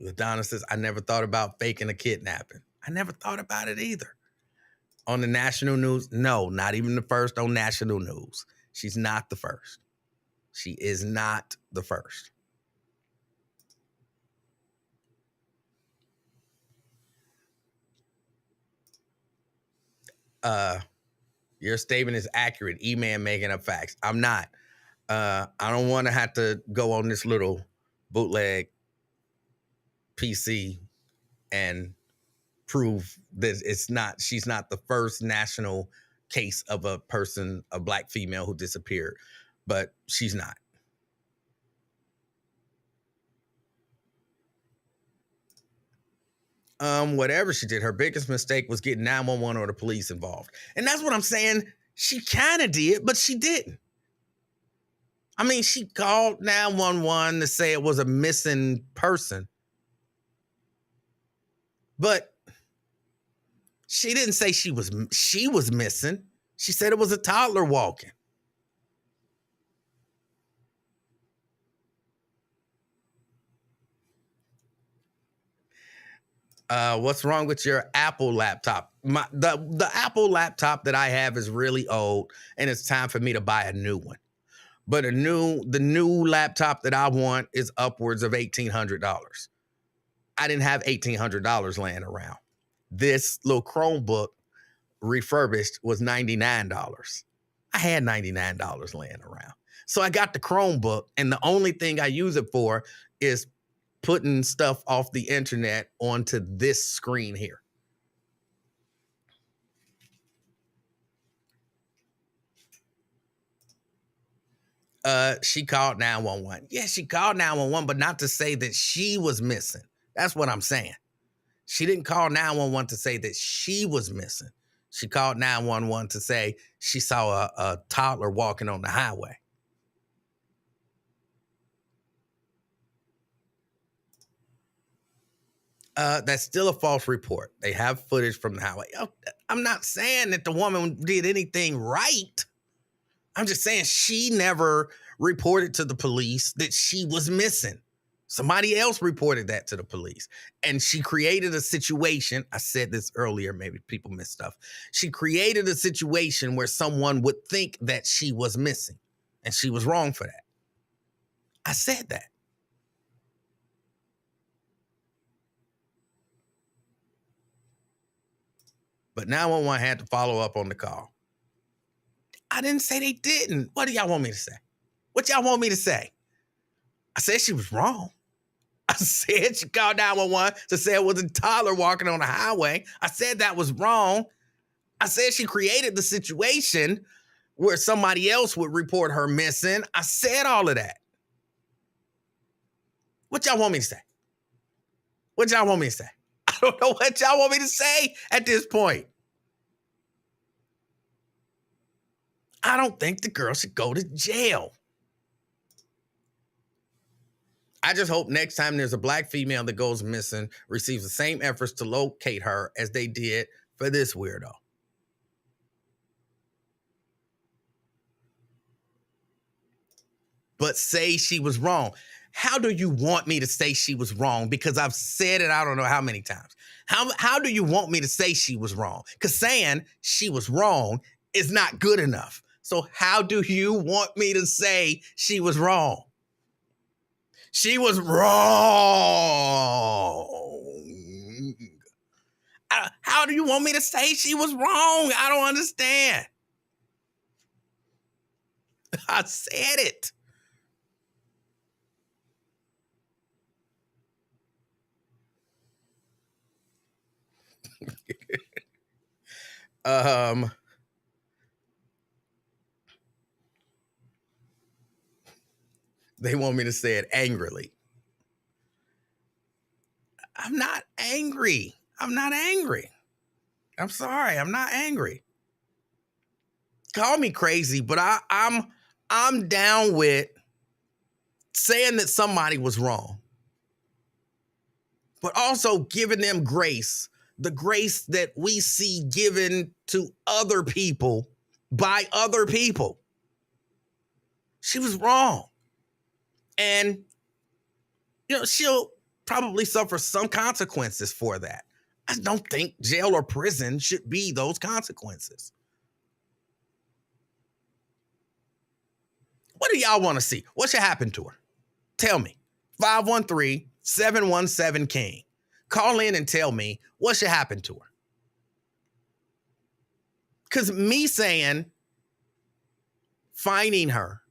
LaDonna says, I never thought about faking a kidnapping. I never thought about it either. On the national news? No, not even the first on national news. She's not the first. She is not the first. Your statement is accurate. E-Man making up facts. I'm not. I don't want to have to go on this little bootleg PC and prove that she's not the first national case of a Black female who disappeared, but she's not. Whatever she did, her biggest mistake was getting 911 or the police involved. And that's what I'm saying. She kind of did, but she didn't. I mean, she called 911 to say it was a missing person. But she didn't say she was missing. She said it was a toddler walking. What's wrong with your Apple laptop? The Apple laptop that I have is really old, and it's time for me to buy a new one. But the new laptop that I want is upwards of $1,800. I didn't have $1,800 laying around. This little Chromebook refurbished was $99. I had $99 laying around. So I got the Chromebook, and the only thing I use it for is putting stuff off the internet onto this screen here. She called 911. Yeah, she called 911, but not to say that she was missing. That's what I'm saying. She didn't call 911 to say that she was missing. She called 911 to say she saw a toddler walking on the highway. That's still a false report. They have footage from the highway. I'm not saying that the woman did anything right. I'm just saying she never reported to the police that she was missing. Somebody else reported that to the police. And she created a situation. I said this earlier, maybe people missed stuff. She created a situation where someone would think that she was missing. And she was wrong for that. I said that. But 911 had to follow up on the call. I didn't say they didn't. What do y'all want me to say? What y'all want me to say? I said she was wrong. I said she called 911 to say it was a toddler walking on the highway. I said that was wrong. I said she created the situation where somebody else would report her missing. I said all of that. What y'all want me to say? What y'all want me to say? I don't know what y'all want me to say at this point. I don't think the girl should go to jail. I just hope next time there's a Black female that goes missing, receives the same efforts to locate her as they did for this weirdo. But say she was wrong. How do you want me to say she was wrong? Because I've said it I don't know how many times. How do you want me to say she was wrong? Because saying she was wrong is not good enough. So how do you want me to say she was wrong? She was wrong. How do you want me to say she was wrong? I don't understand. I said it. um, they want me to say it angrily. I'm not angry. I'm not angry. I'm sorry. I'm not angry. Call me crazy, but I'm down with saying that somebody was wrong, but also giving them grace, the grace that we see given to other people by other people. She was wrong. And, she'll probably suffer some consequences for that. I don't think jail or prison should be those consequences. What do y'all want to see? What should happen to her? Tell me. 513-717-KING. Call in and tell me what should happen to her. Because me saying finding her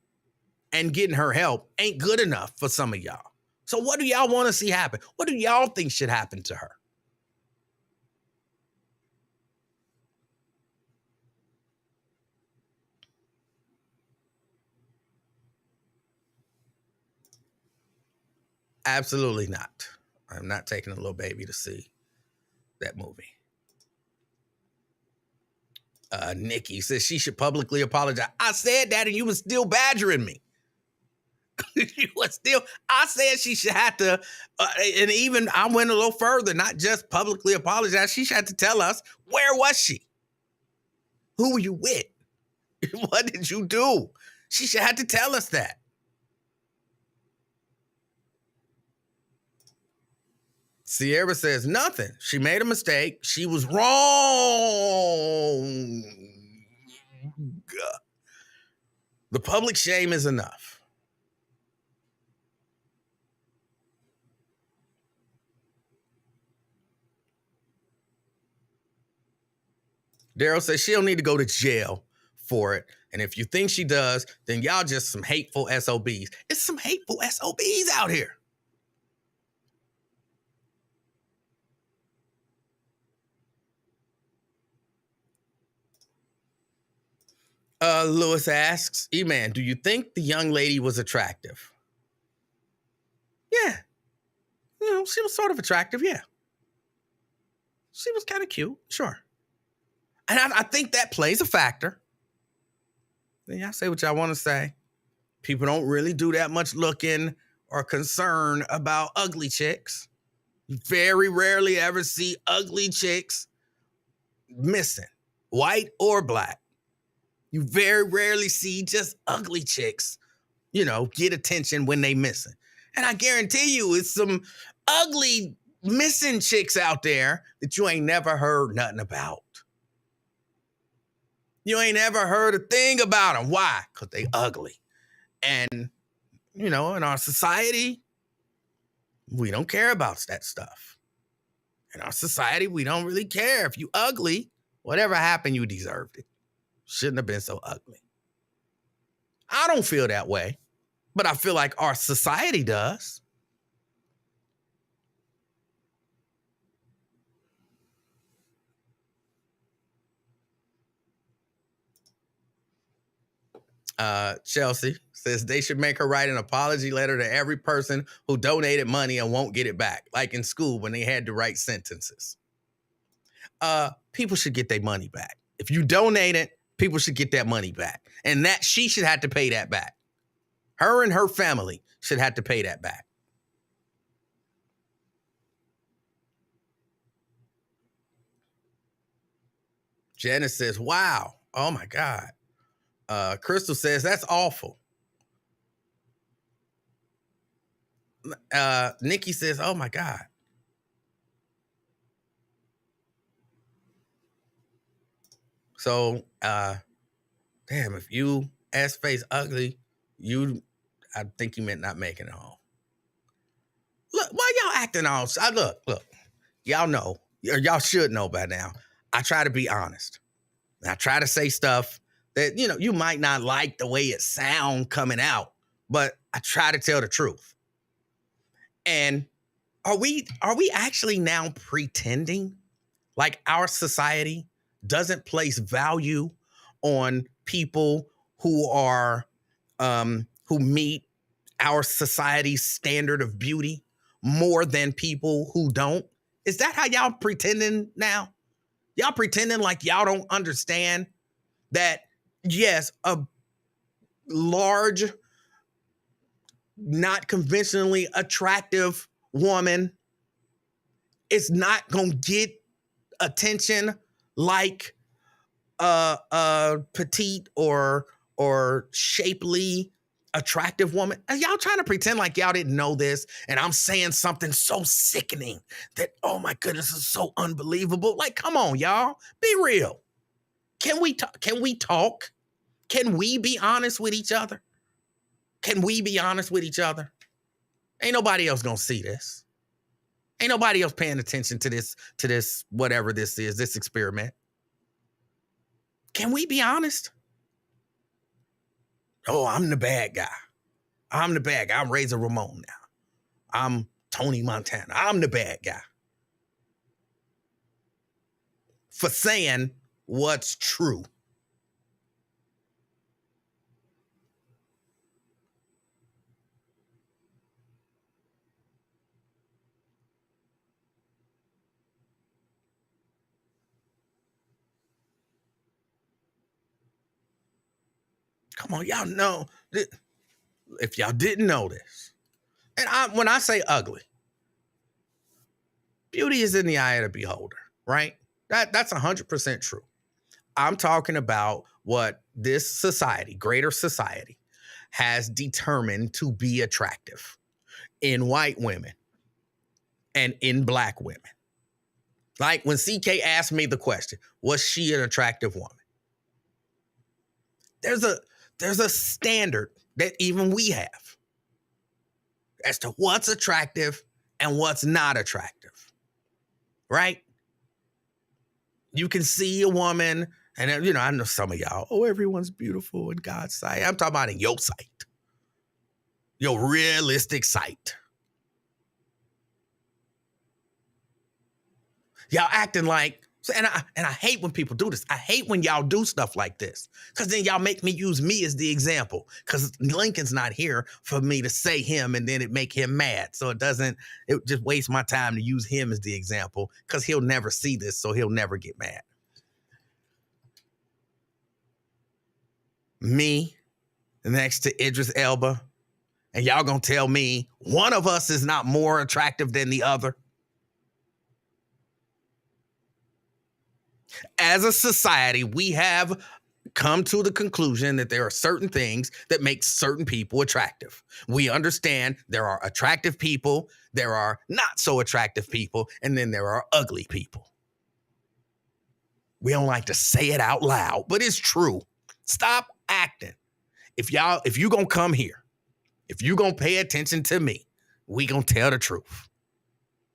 and getting her help ain't good enough for some of y'all. So what do y'all want to see happen? What do y'all think should happen to her? Absolutely not. I'm not taking a little baby to see that movie. Nikki says she should publicly apologize. I said that and you was still badgering me. I said she should have to, and even I went a little further, not just publicly apologize. She should have to tell us, where was she? Who were you with? What did you do? She should have to tell us that. Sierra says nothing. She made a mistake. She was wrong. The public shame is enough. Daryl says she don't need to go to jail for it. And if you think she does, then y'all just some hateful SOBs. It's some hateful SOBs out here. Lewis asks, E-Man, do you think the young lady was attractive? Yeah. She was sort of attractive, yeah. She was kind of cute, sure. And I think that plays a factor. Then y'all say what y'all want to say. People don't really do that much looking or concern about ugly chicks. You very rarely ever see ugly chicks missing, white or black. You very rarely see just ugly chicks, get attention when they missing. And I guarantee you it's some ugly missing chicks out there that you ain't never heard nothing about. You ain't ever heard a thing about them. Why? Because they ugly. And, in our society, we don't care about that stuff. In our society, we don't really care. If you ugly, whatever happened, you deserved it. Shouldn't have been so ugly. I don't feel that way, but I feel like our society does. Chelsea says they should make her write an apology letter to every person who donated money and won't get it back, like in school when they had to write sentences. People should get their money back. If you donate it, people should get that money back. And that she should have to pay that back. Her and her family should have to pay that back. Janice says, wow. Oh my God. Crystal says, that's awful. Nikki says, oh my God. So, damn, if you ass face ugly, I think you meant not making it home. Look, why y'all acting all, look, y'all know, or y'all should know by now. I try to be honest. I try to say stuff that, you might not like the way it sound coming out, but I try to tell the truth. And are we actually now pretending Like our society doesn't place value on people who are who meet our society's standard of beauty more than people who don't. Is that how y'all pretending now? Y'all pretending like y'all don't understand that, yes, a large, not conventionally attractive woman is not going to get attention like a petite or shapely attractive woman. And y'all trying to pretend like y'all didn't know this, and I'm saying something so sickening that, oh my goodness, is so unbelievable. Like, come on, y'all, be real. Can we talk? Can we talk? Can we be honest with each other? Can we be honest with each other? Ain't nobody else gonna see this. Ain't nobody else paying attention to this, whatever this is, this experiment. Can we be honest? Oh, I'm the bad guy. I'm the bad guy. I'm Razor Ramon now. I'm Tony Montana. I'm the bad guy. For saying what's true. Come on, y'all know. If y'all didn't know this, and when I say ugly, beauty is in the eye of the beholder, right? That's 100% true. I'm talking about what this society, greater society, has determined to be attractive in white women and in black women. Like when CK asked me the question, was she an attractive woman? There's a standard that even we have as to what's attractive and what's not attractive, right? You can see a woman, and I know some of y'all, oh, everyone's beautiful in God's sight. I'm talking about in your sight, your realistic sight. Y'all acting like, and I hate when people do this. I hate when y'all do stuff like this, because then y'all make me use me as the example, because Lincoln's not here for me to say him and then it make him mad. So it just wastes my time to use him as the example, because he'll never see this, so he'll never get mad. Me next to Idris Elba, and y'all gonna tell me one of us is not more attractive than the other? As a society, we have come to the conclusion that there are certain things that make certain people attractive. We understand there are attractive people, there are not so attractive people, and then there are ugly people. We don't like to say it out loud, but it's true. Stop acting. If you gonna come here, if you gonna pay attention to me, we gonna tell the truth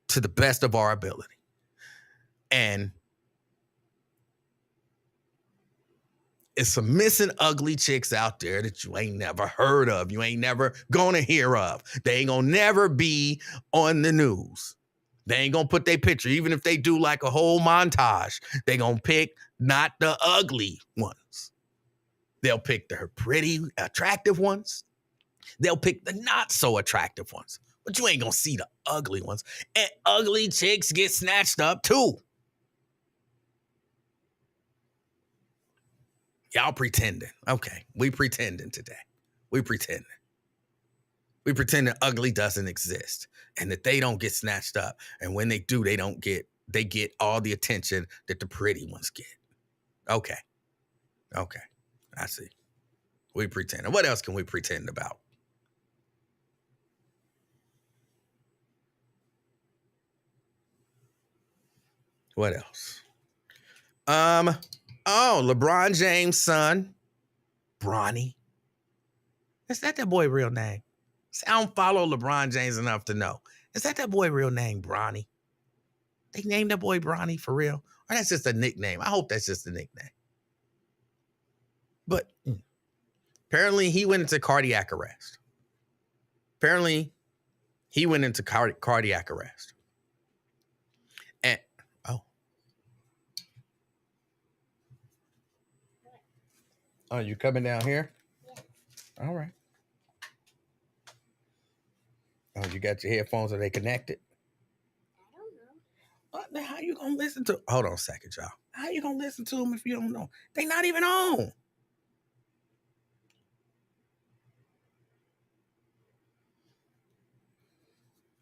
to the best of our ability. And it's some missing ugly chicks out there that you ain't never heard of. You ain't never gonna hear of. They ain't gonna never be on the news. They ain't gonna put their picture, even if they do like a whole montage. They gonna pick not the ugly ones. They'll pick the pretty, attractive ones. They'll pick the not so attractive ones. But you ain't gonna see the ugly ones. And ugly chicks get snatched up too. Y'all pretending. Okay, we pretending today. We pretending. We pretend that ugly doesn't exist and that they don't get snatched up. And when they do, they get all the attention that the pretty ones get. Okay. I see. We pretend. What else can we pretend about? What else? LeBron James' son, Bronny. Is that boy real name? I don't follow LeBron James enough to know. Is that boy real name, Bronny? They named that boy Bronny for real? Or that's just a nickname? I hope that's just a nickname. But apparently he went into cardiac arrest. Cardiac arrest. And, Oh, you coming down here? Yeah. All right. Oh, you got your headphones? Are they connected? I don't know. How you gonna listen to? Hold on a second, y'all. How you gonna listen to them if you don't know? They not even on.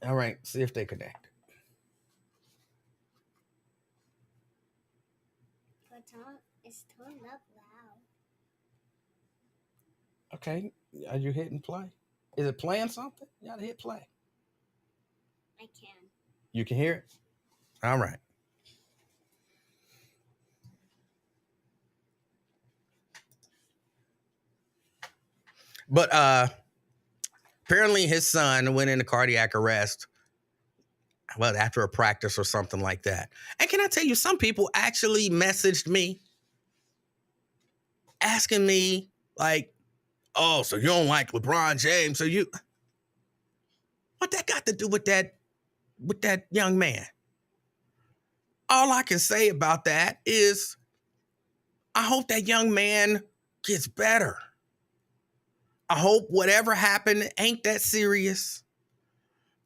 All right, see if they connect. It's turned up loud. Okay, are you hitting play? Is it playing something? You gotta hit play. I can. You can hear it? All right. But apparently his son went into cardiac arrest, well, after a practice or something like that. And can I tell you, some people actually messaged me asking me, like, oh, so you don't like LeBron James? So you, what that got to do with that young man? All I can say about that is I hope that young man gets better. I hope whatever happened ain't that serious.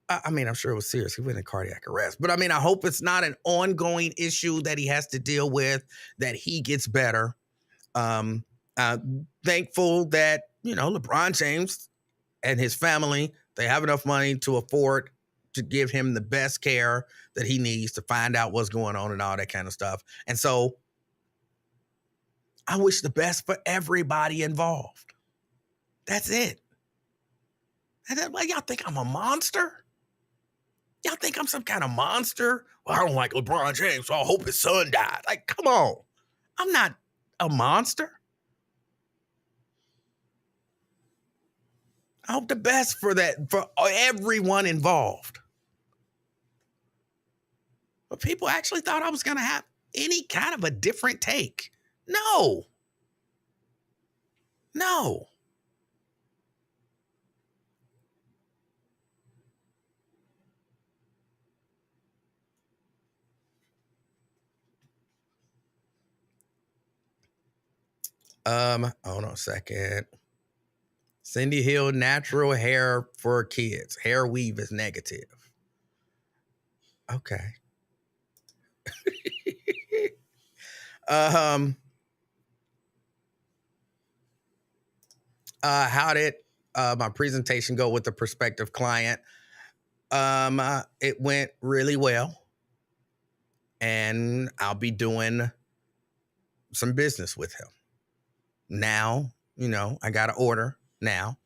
I mean, I'm sure it was serious. He went in cardiac arrest. But I mean, I hope it's not an ongoing issue that he has to deal with, that he gets better. Thankful that, LeBron James and his family, they have enough money to afford to give him the best care that he needs to find out what's going on and all that kind of stuff. And so I wish the best for everybody involved. That's it. Well, y'all think I'm a monster? Y'all think I'm some kind of monster? Well, I don't like LeBron James, so I hope his son died. Like, come on. I'm not a monster. I hope the best for everyone involved. But people actually thought I was going to have any kind of a different take. No. Hold on a second. Cindy Hill, natural hair for kids. Hair weave is negative. Okay. How did my presentation go with the prospective client? It went really well, and I'll be doing some business with him. Now, I got an order now,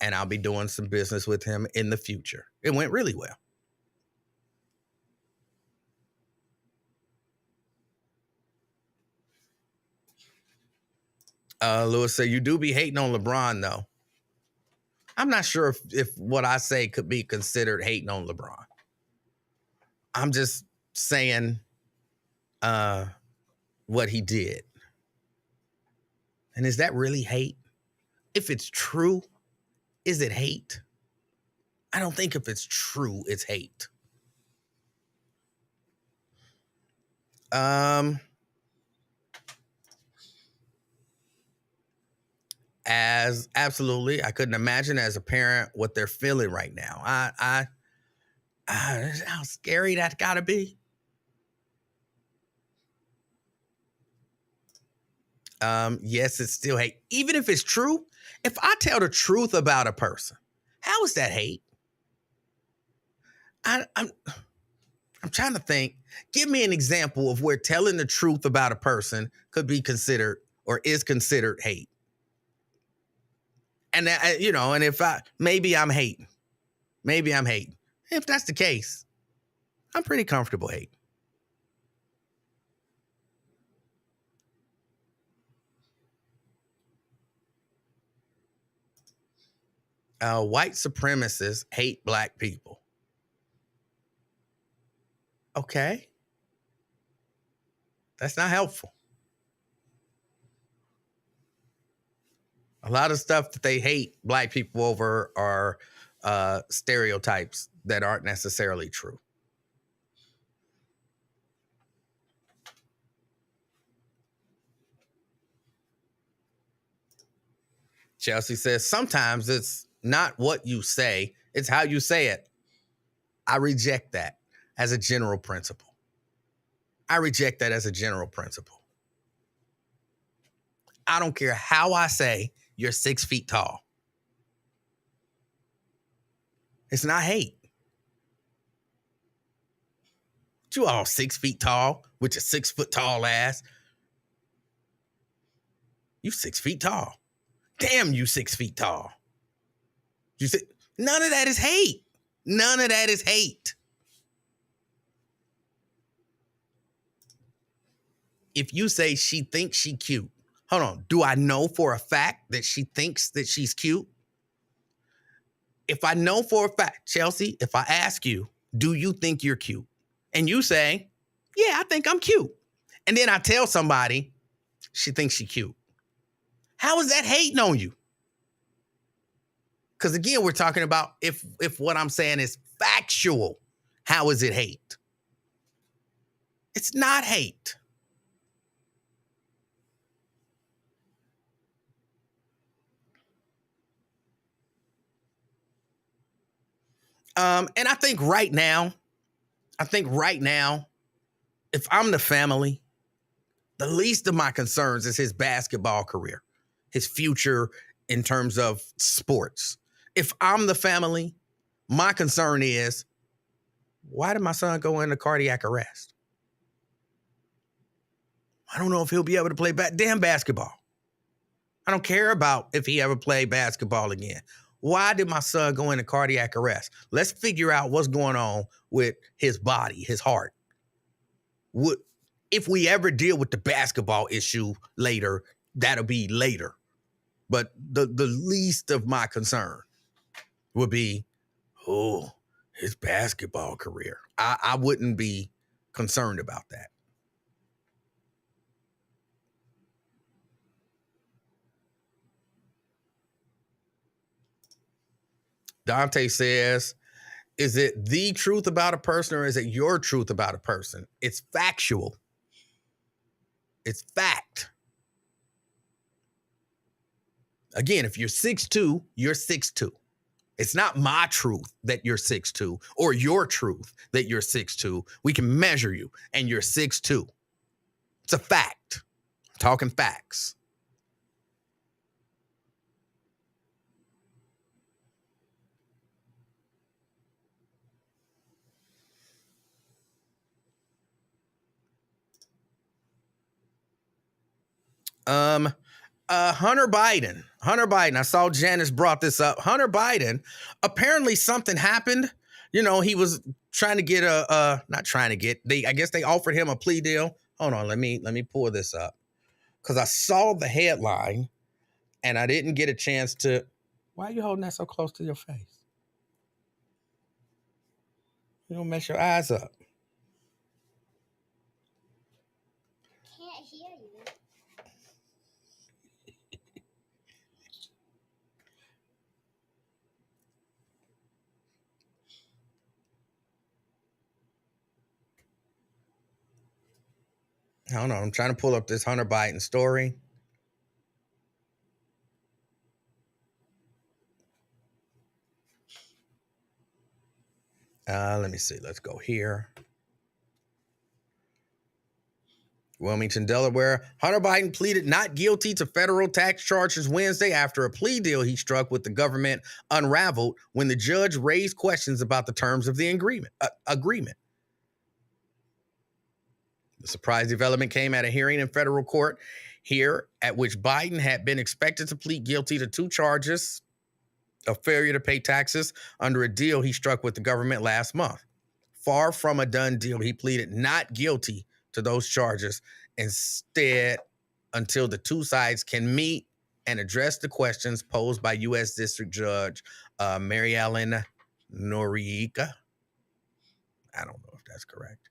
and I'll be doing some business with him in the future. It went really well. Lewis said, you do be hating on LeBron, though. I'm not sure if what I say could be considered hating on LeBron. I'm just saying what he did. And is that really hate? If it's true, is it hate? I don't think if it's true, it's hate. As absolutely, I couldn't imagine as a parent what they're feeling right now. How scary that's got to be. Yes, it's still hate. Even if it's true, if I tell the truth about a person, how is that hate? I'm trying to think. Give me an example of where telling the truth about a person could be considered or is considered hate. And and if maybe I'm hating. If that's the case, I'm pretty comfortable hating. White supremacists hate black people. Okay. That's not helpful. A lot of stuff that they hate black people over are stereotypes that aren't necessarily true. Chelsea says, sometimes it's not what you say, it's how you say it. I reject that as a general principle. I reject that as a general principle. I don't care how I say you're 6 feet tall. It's not hate. You all 6 feet tall with your 6 foot tall ass. You 6 feet tall. Damn, you 6 feet tall. You say, none of that is hate. None of that is hate. If you say she thinks she cute, hold on. Do I know for a fact that she thinks that she's cute? If I know for a fact, Chelsea, if I ask you, do you think you're cute? And you say, yeah, I think I'm cute. And then I tell somebody she thinks she's cute. How is that hating on you? Because again, we're talking about if what I'm saying is factual, how is it hate? It's not hate. And I think right now, if I'm the family, the least of my concerns is his basketball career, his future in terms of sports. If I'm the family, my concern is, why did my son go into cardiac arrest? I don't know if he'll be able to play damn basketball. I don't care about if he ever played basketball again. Why did my son go into cardiac arrest? Let's figure out what's going on with his body, his heart. If we ever deal with the basketball issue later, that'll be later. But the least of my concern would be, his basketball career. I wouldn't be concerned about that. Dante says, is it the truth about a person or is it your truth about a person? It's factual. It's fact. Again, if you're 6'2", you're 6'2". It's not my truth that you're 6'2" or your truth that you're 6'2". We can measure you and you're 6'2". It's a fact. I'm talking facts. Hunter Biden. I saw Janice brought this up. Hunter Biden, apparently something happened. You know, he was trying to get I guess they offered him a plea deal. Hold on, let me pull this up. Because I saw the headline and I didn't get a chance to. Why are you holding that so close to your face? You don't mess your eyes up. Can't hear you. Hold on, I'm trying to pull up this Hunter Biden story. Let me see. Let's go here. Wilmington, Delaware. Hunter Biden pleaded not guilty to federal tax charges Wednesday after a plea deal he struck with the government unraveled when the judge raised questions about the terms of the agreement. The surprise development came at a hearing in federal court here at which Biden had been expected to plead guilty to 2 charges of failure to pay taxes under a deal he struck with the government last month. Far from a done deal, he pleaded not guilty to those charges instead until the two sides can meet and address the questions posed by U.S. District Judge Mary Ellen Noriega. I don't know if that's correct.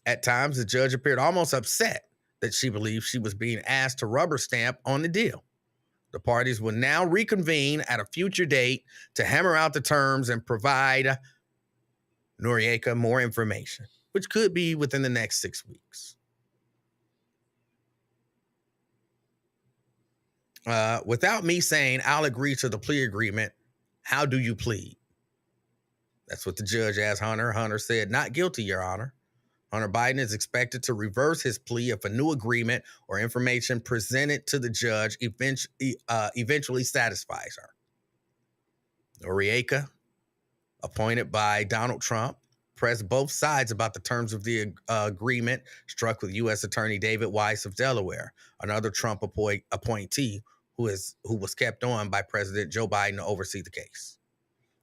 At times, the judge appeared almost upset that she believed she was being asked to rubber stamp on the deal. The parties will now reconvene at a future date to hammer out the terms and provide Noriega more information, which could be within the next 6 weeks. Without me saying I'll agree to the plea agreement, how do you plead? That's what the judge asked Hunter. Hunter said, not guilty, Your Honor. Hunter Biden is expected to reverse his plea if a new agreement or information presented to the judge eventually satisfies her. Noriega, appointed by Donald Trump, pressed both sides about the terms of the agreement struck with U.S. Attorney David Weiss of Delaware, another Trump appointee who was kept on by President Joe Biden to oversee the case.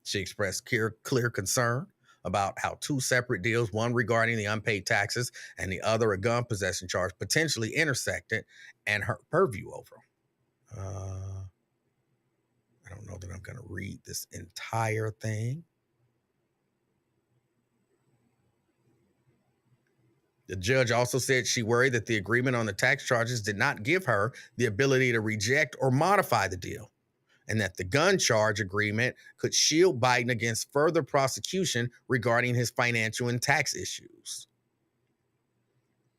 She expressed clear concern about how two separate deals, one regarding the unpaid taxes and the other a gun possession charge, potentially intersected, and her purview over them. I don't know that I'm going to read this entire thing. The judge also said she worried that the agreement on the tax charges did not give her the ability to reject or modify the deal, and that the gun charge agreement could shield Biden against further prosecution regarding his financial and tax issues.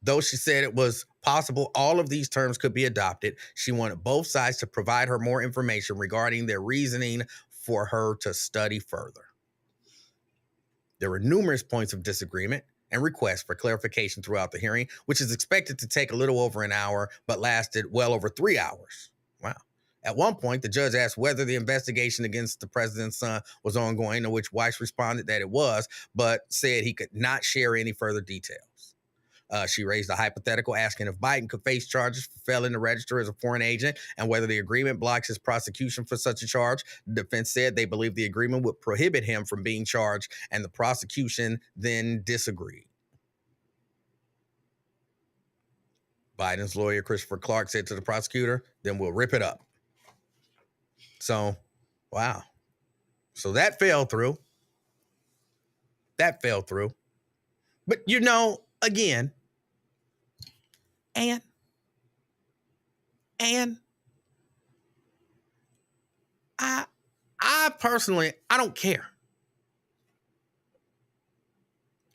Though she said it was possible all of these terms could be adopted, she wanted both sides to provide her more information regarding their reasoning for her to study further. There were numerous points of disagreement and requests for clarification throughout the hearing, which is expected to take a little over an hour, but lasted well over 3 hours. Wow. At one point, the judge asked whether the investigation against the president's son was ongoing, to which Weiss responded that it was, but said he could not share any further details. She raised a hypothetical asking if Biden could face charges for failing to register as a foreign agent and whether the agreement blocks his prosecution for such a charge. The defense said they believed the agreement would prohibit him from being charged, and the prosecution then disagreed. Biden's lawyer, Christopher Clark, said to the prosecutor, then we'll rip it up. So, wow. So that fell through. But, again, and I personally, I don't care.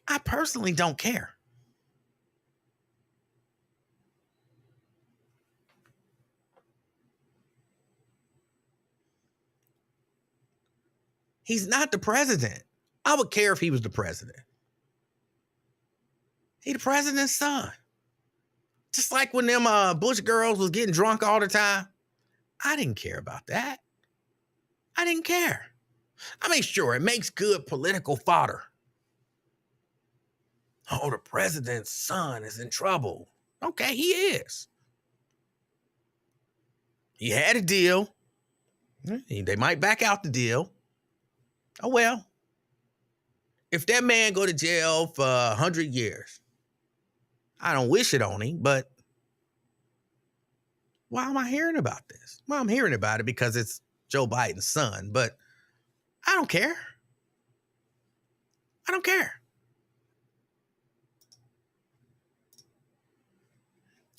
I personally don't care. He's not the president. I would care if he was the president. He the president's son. Just like when them Bush girls was getting drunk all the time. I didn't care about that. I didn't care. I mean, sure, it makes good political fodder. Oh, the president's son is in trouble. Okay, he is. He had a deal. They might back out the deal. Oh, well. If that man go to jail for 100 years, I don't wish it on him, but why am I hearing about this? Well, I'm hearing about it because it's Joe Biden's son, but I don't care. I don't care.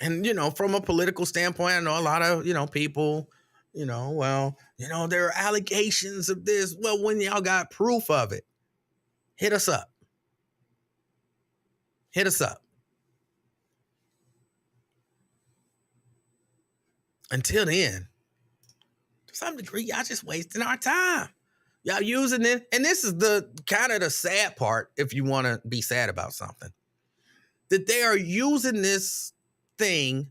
And, from a political standpoint, I know a lot of, people, there are allegations of this. Well, when y'all got proof of it, hit us up. Hit us up. Until then, to some degree, y'all just wasting our time. Y'all using it. And this is the kind of the sad part, if you want to be sad about something, that they are using this thing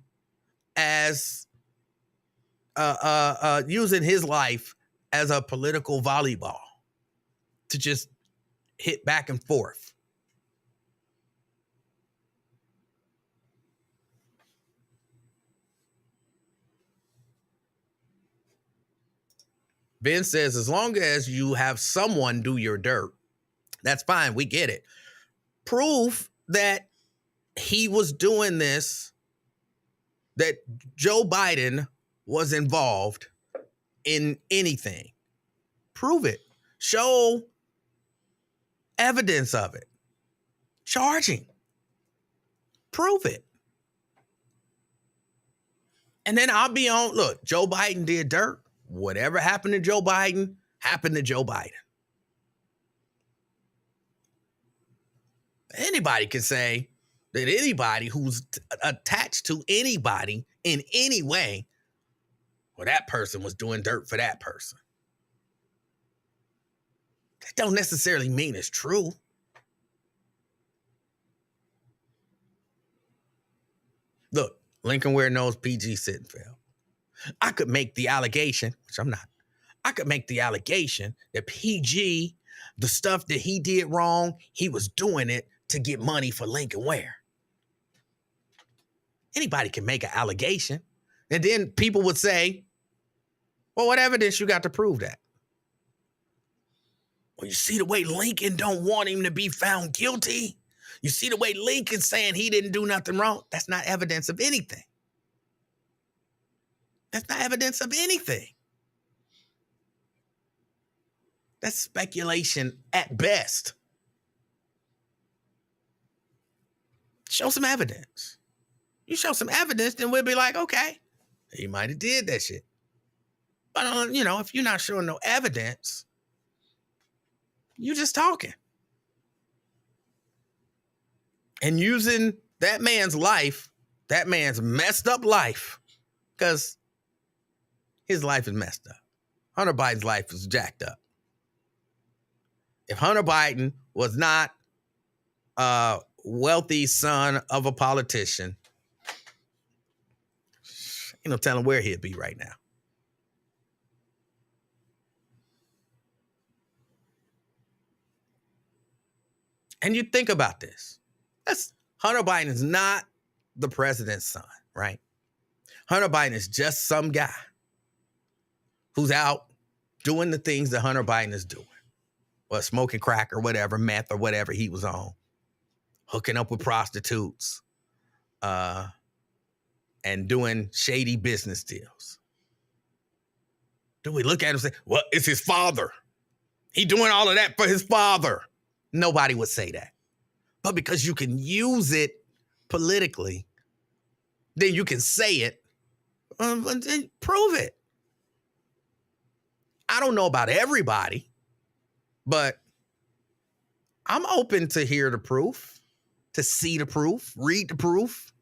as using his life as a political volleyball to just hit back and forth. Ben says, as long as you have someone do your dirt, that's fine. We get it. Proof that he was doing this, that Joe Biden was involved in anything. Prove it. Show evidence of it. Charging. Prove it. And then I'll be on, look, Joe Biden did dirt. Whatever happened to Joe Biden, happened to Joe Biden. Anybody can say that anybody who's attached to anybody in any way Well, that person was doing dirt for that person. That don't necessarily mean it's true. Look, Lincoln Ware knows PG Sittenfeld. I could make the allegation, which I'm not. I could make the allegation that PG, the stuff that he did wrong, he was doing it to get money for Lincoln Ware. Anybody can make an allegation. And then people would say, well, what evidence you got to prove that? Well, you see the way Lincoln don't want him to be found guilty? You see the way Lincoln's saying he didn't do nothing wrong? That's not evidence of anything. That's not evidence of anything. That's speculation at best. Show some evidence. You show some evidence, then we'll be like, okay, he might have did that shit. But, if you're not showing no evidence, you're just talking. And using that man's life, that man's messed up life, because his life is messed up. Hunter Biden's life is jacked up. If Hunter Biden was not a wealthy son of a politician, ain't no telling where he'd be right now. And you think about this. Hunter Biden is not the president's son, right? Hunter Biden is just some guy who's out doing the things that Hunter Biden is doing. Or smoking crack or whatever, meth or whatever he was on. Hooking up with prostitutes. And doing shady business deals. Do we look at him and say, well, it's his father. He doing all of that for his father. Nobody would say that. But because you can use it politically, then you can say it and prove it. I don't know about everybody, but I'm open to hear the proof, to see the proof, read the proof.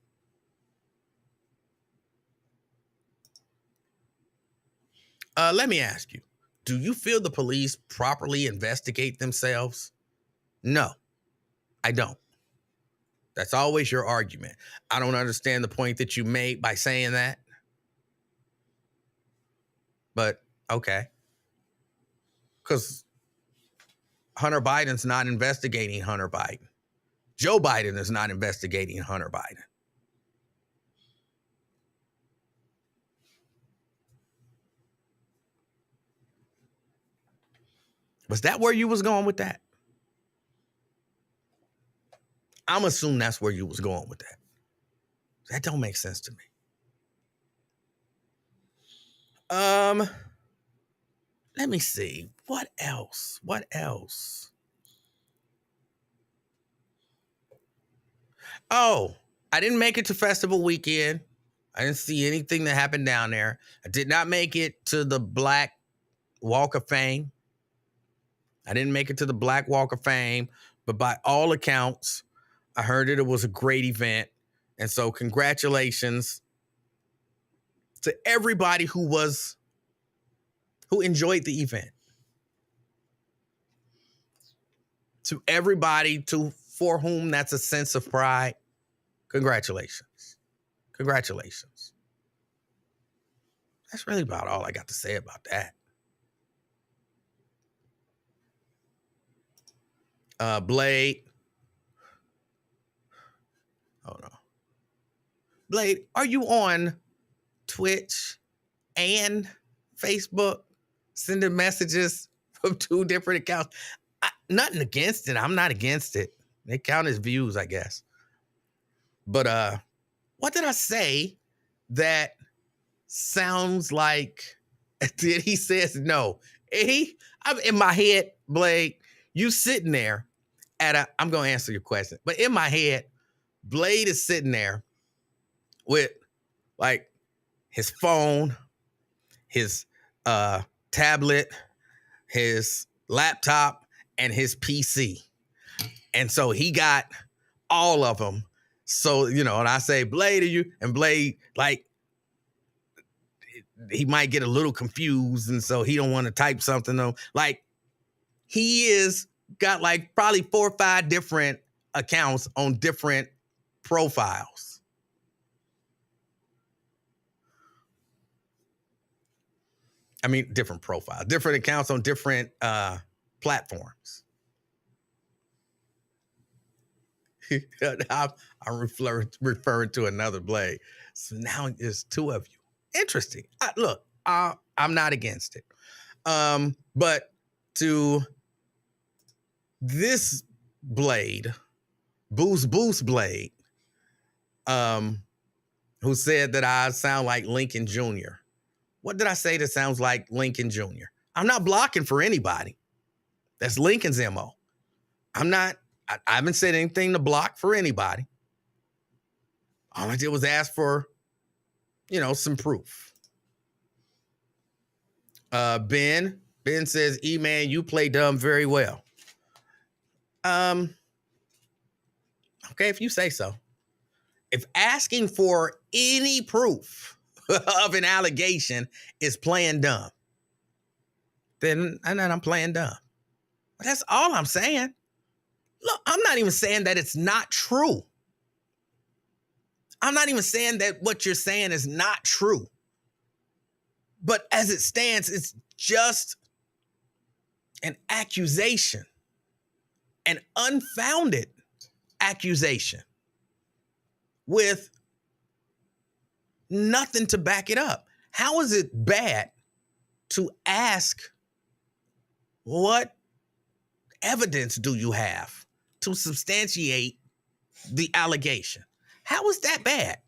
Let me ask you, do you feel the police properly investigate themselves? No, I don't. That's always your argument. I don't understand the point that you made by saying that. But, okay. Because Hunter Biden's not investigating Hunter Biden. Joe Biden is not investigating Hunter Biden. Was that where you was going with that? I'm assuming that's where you was going with that. That don't make sense to me. Let me see. What else? Oh, I didn't make it to festival weekend. I didn't see anything that happened down there. I did not make it to the Black Walk of Fame. I didn't make it to the Black Walk of Fame, but by all accounts, I heard that it was a great event. And so congratulations to everybody who enjoyed the event. To everybody for whom that's a sense of pride, congratulations. Congratulations. That's really about all I got to say about that. Blade. Oh no. Blade, are you on Twitch and Facebook sending messages from two different accounts? Nothing against it. I'm not against it. They count as views, I guess. But what did I say that sounds like did he says no? I'm in my head, Blade, you sitting there I'm going to answer your question, but in my head, Blade is sitting there with like his phone, his tablet, his laptop, and his PC. And so he got all of them. So, and I say, Blade, are you? And Blade, like, he might get a little confused, and so he don't want to type something. Though, like he is got like probably 4 or 5 different accounts on different profiles. I mean, different profiles, different accounts on different platforms. I'm referring to another Blade. So now there's 2 of you. Interesting. Look, I'm not against it. But to this Blade, Boost Blade, who said that I sound like Lincoln Jr. What did I say that sounds like Lincoln Jr.? I'm not blocking for anybody. That's Lincoln's MO. I haven't said anything to block for anybody. All I did was ask for, some proof. Ben says, E-Man, you play dumb very well. Okay, if you say so. If asking for any proof of an allegation is playing dumb, then I'm playing dumb. But that's all I'm saying. Look, I'm not even saying that it's not true. I'm not even saying that what you're saying is not true. But as it stands, it's just an accusation, an unfounded accusation with nothing to back it up. How is it bad to ask, what evidence do you have to substantiate the allegation? How is that bad?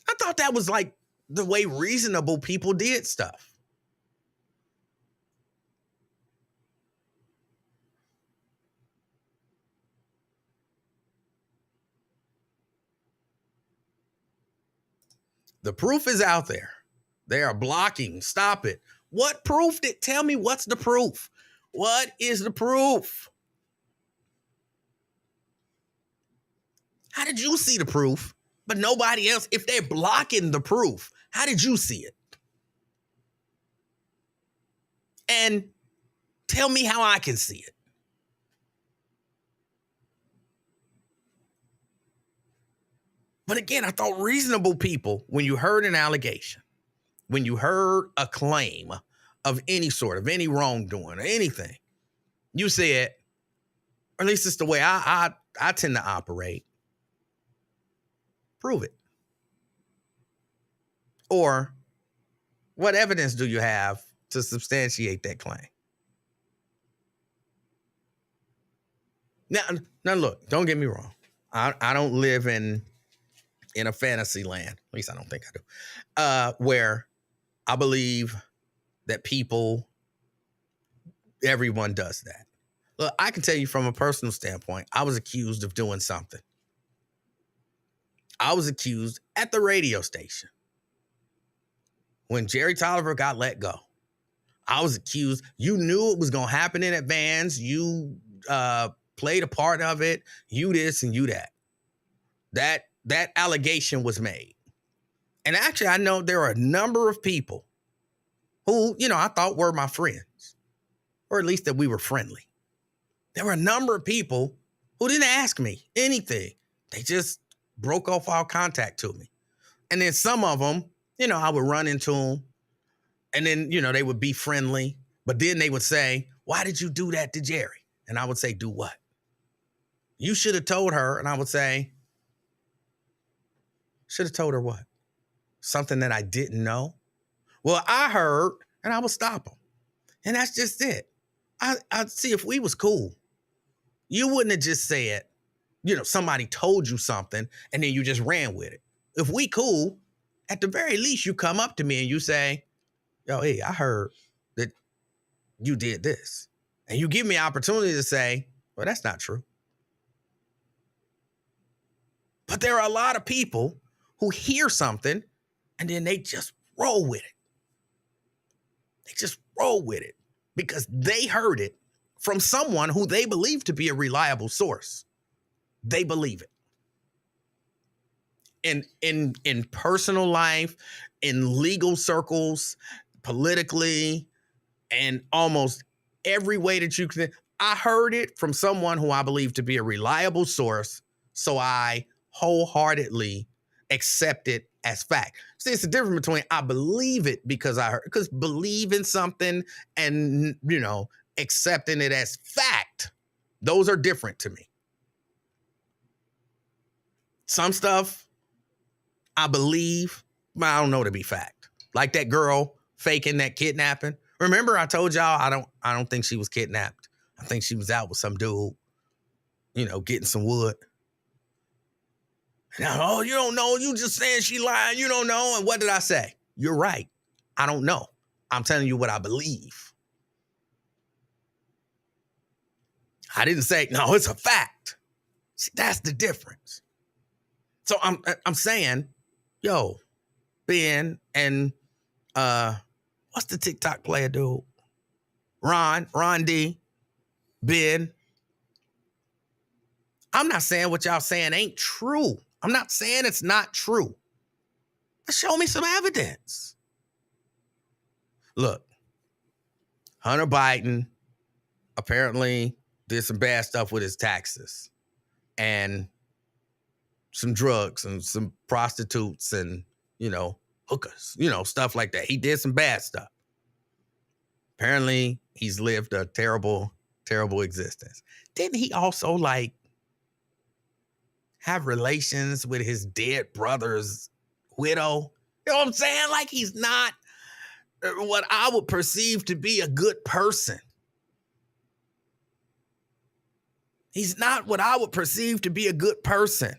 I thought that was like the way reasonable people did stuff. The proof is out there. They are blocking. Stop it. What proof? Tell me what's the proof. What is the proof? How did you see the proof, but nobody else? If they're blocking the proof, how did you see it? And tell me how I can see it. But again, I thought reasonable people, when you heard an allegation, when you heard a claim of any sort, of any wrongdoing or anything, you said, or at least it's the way I tend to operate, prove it. Or what evidence do you have to substantiate that claim? Now look, don't get me wrong. I don't live in a fantasy land. At least I don't think I do. Where I believe that everyone does that. Look, I can tell you from a personal standpoint, I was accused of doing something. I was accused at the radio station. When Jerry Tolliver got let go, I was accused. You knew it was going to happen in advance. You played a part of it. You this and you that. That allegation was made. And actually, I know there are a number of people who, I thought were my friends, or at least that we were friendly. There were a number of people who didn't ask me anything. They just broke off all contact to me. And then some of them, I would run into them, and then, they would be friendly, but then they would say, why did you do that to Jerry? And I would say, do what? You should have told her. And I would say, should have told her what? Something that I didn't know? Well, I heard, and I would stop them. And that's just it. I'd see if we was cool. You wouldn't have just said, somebody told you something and then you just ran with it. If we cool, at the very least, you come up to me and you say, yo, hey, I heard that you did this. And you give me an opportunity to say, well, that's not true. But there are a lot of people who hear something and then they just roll with it. They just roll with it because they heard it from someone who they believe to be a reliable source. They believe it. in personal life, in legal circles, politically, and almost every way that you can. I heard it from someone who I believe to be a reliable source, so I wholeheartedly accept it as fact. See, it's the difference between I believe it because I heard, because believing something and, accepting it as fact, those are different to me. Some stuff I believe, but I don't know to be fact. Like that girl faking that kidnapping. Remember, I told y'all I don't think she was kidnapped. I think she was out with some dude, getting some wood. Now, oh, you don't know. You just saying she lying. You don't know. And what did I say? You're right. I don't know. I'm telling you what I believe. I didn't say, no, it's a fact. See, that's the difference. So I'm saying, yo, Ben and what's the TikTok player dude? Ron D, Ben. I'm not saying what y'all saying ain't true. I'm not saying it's not true. But show me some evidence. Look, Hunter Biden apparently did some bad stuff with his taxes and some drugs and some prostitutes and, hookers, stuff like that. He did some bad stuff. Apparently, he's lived a terrible, terrible existence. Didn't he also, have relations with his dead brother's widow? You know what I'm saying? Like, he's not what I would perceive to be a good person. He's not what I would perceive to be a good person.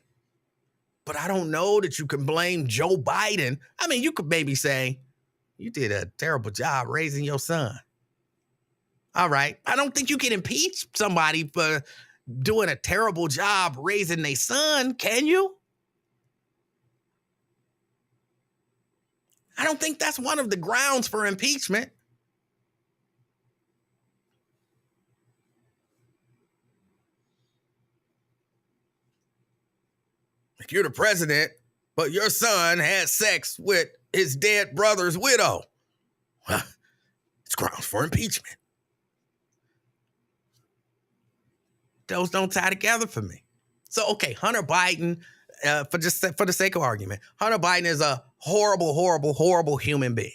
But I don't know that you can blame Joe Biden. I mean, you could maybe say, you did a terrible job raising your son. All right. I don't think you can impeach somebody for doing a terrible job raising their son, can you? I don't think that's one of the grounds for impeachment. If you're the president, but your son had sex with his dead brother's widow, it's grounds for impeachment. Those don't tie together for me. So, okay, Hunter Biden, for the sake of argument, Hunter Biden is a horrible, horrible, horrible human being.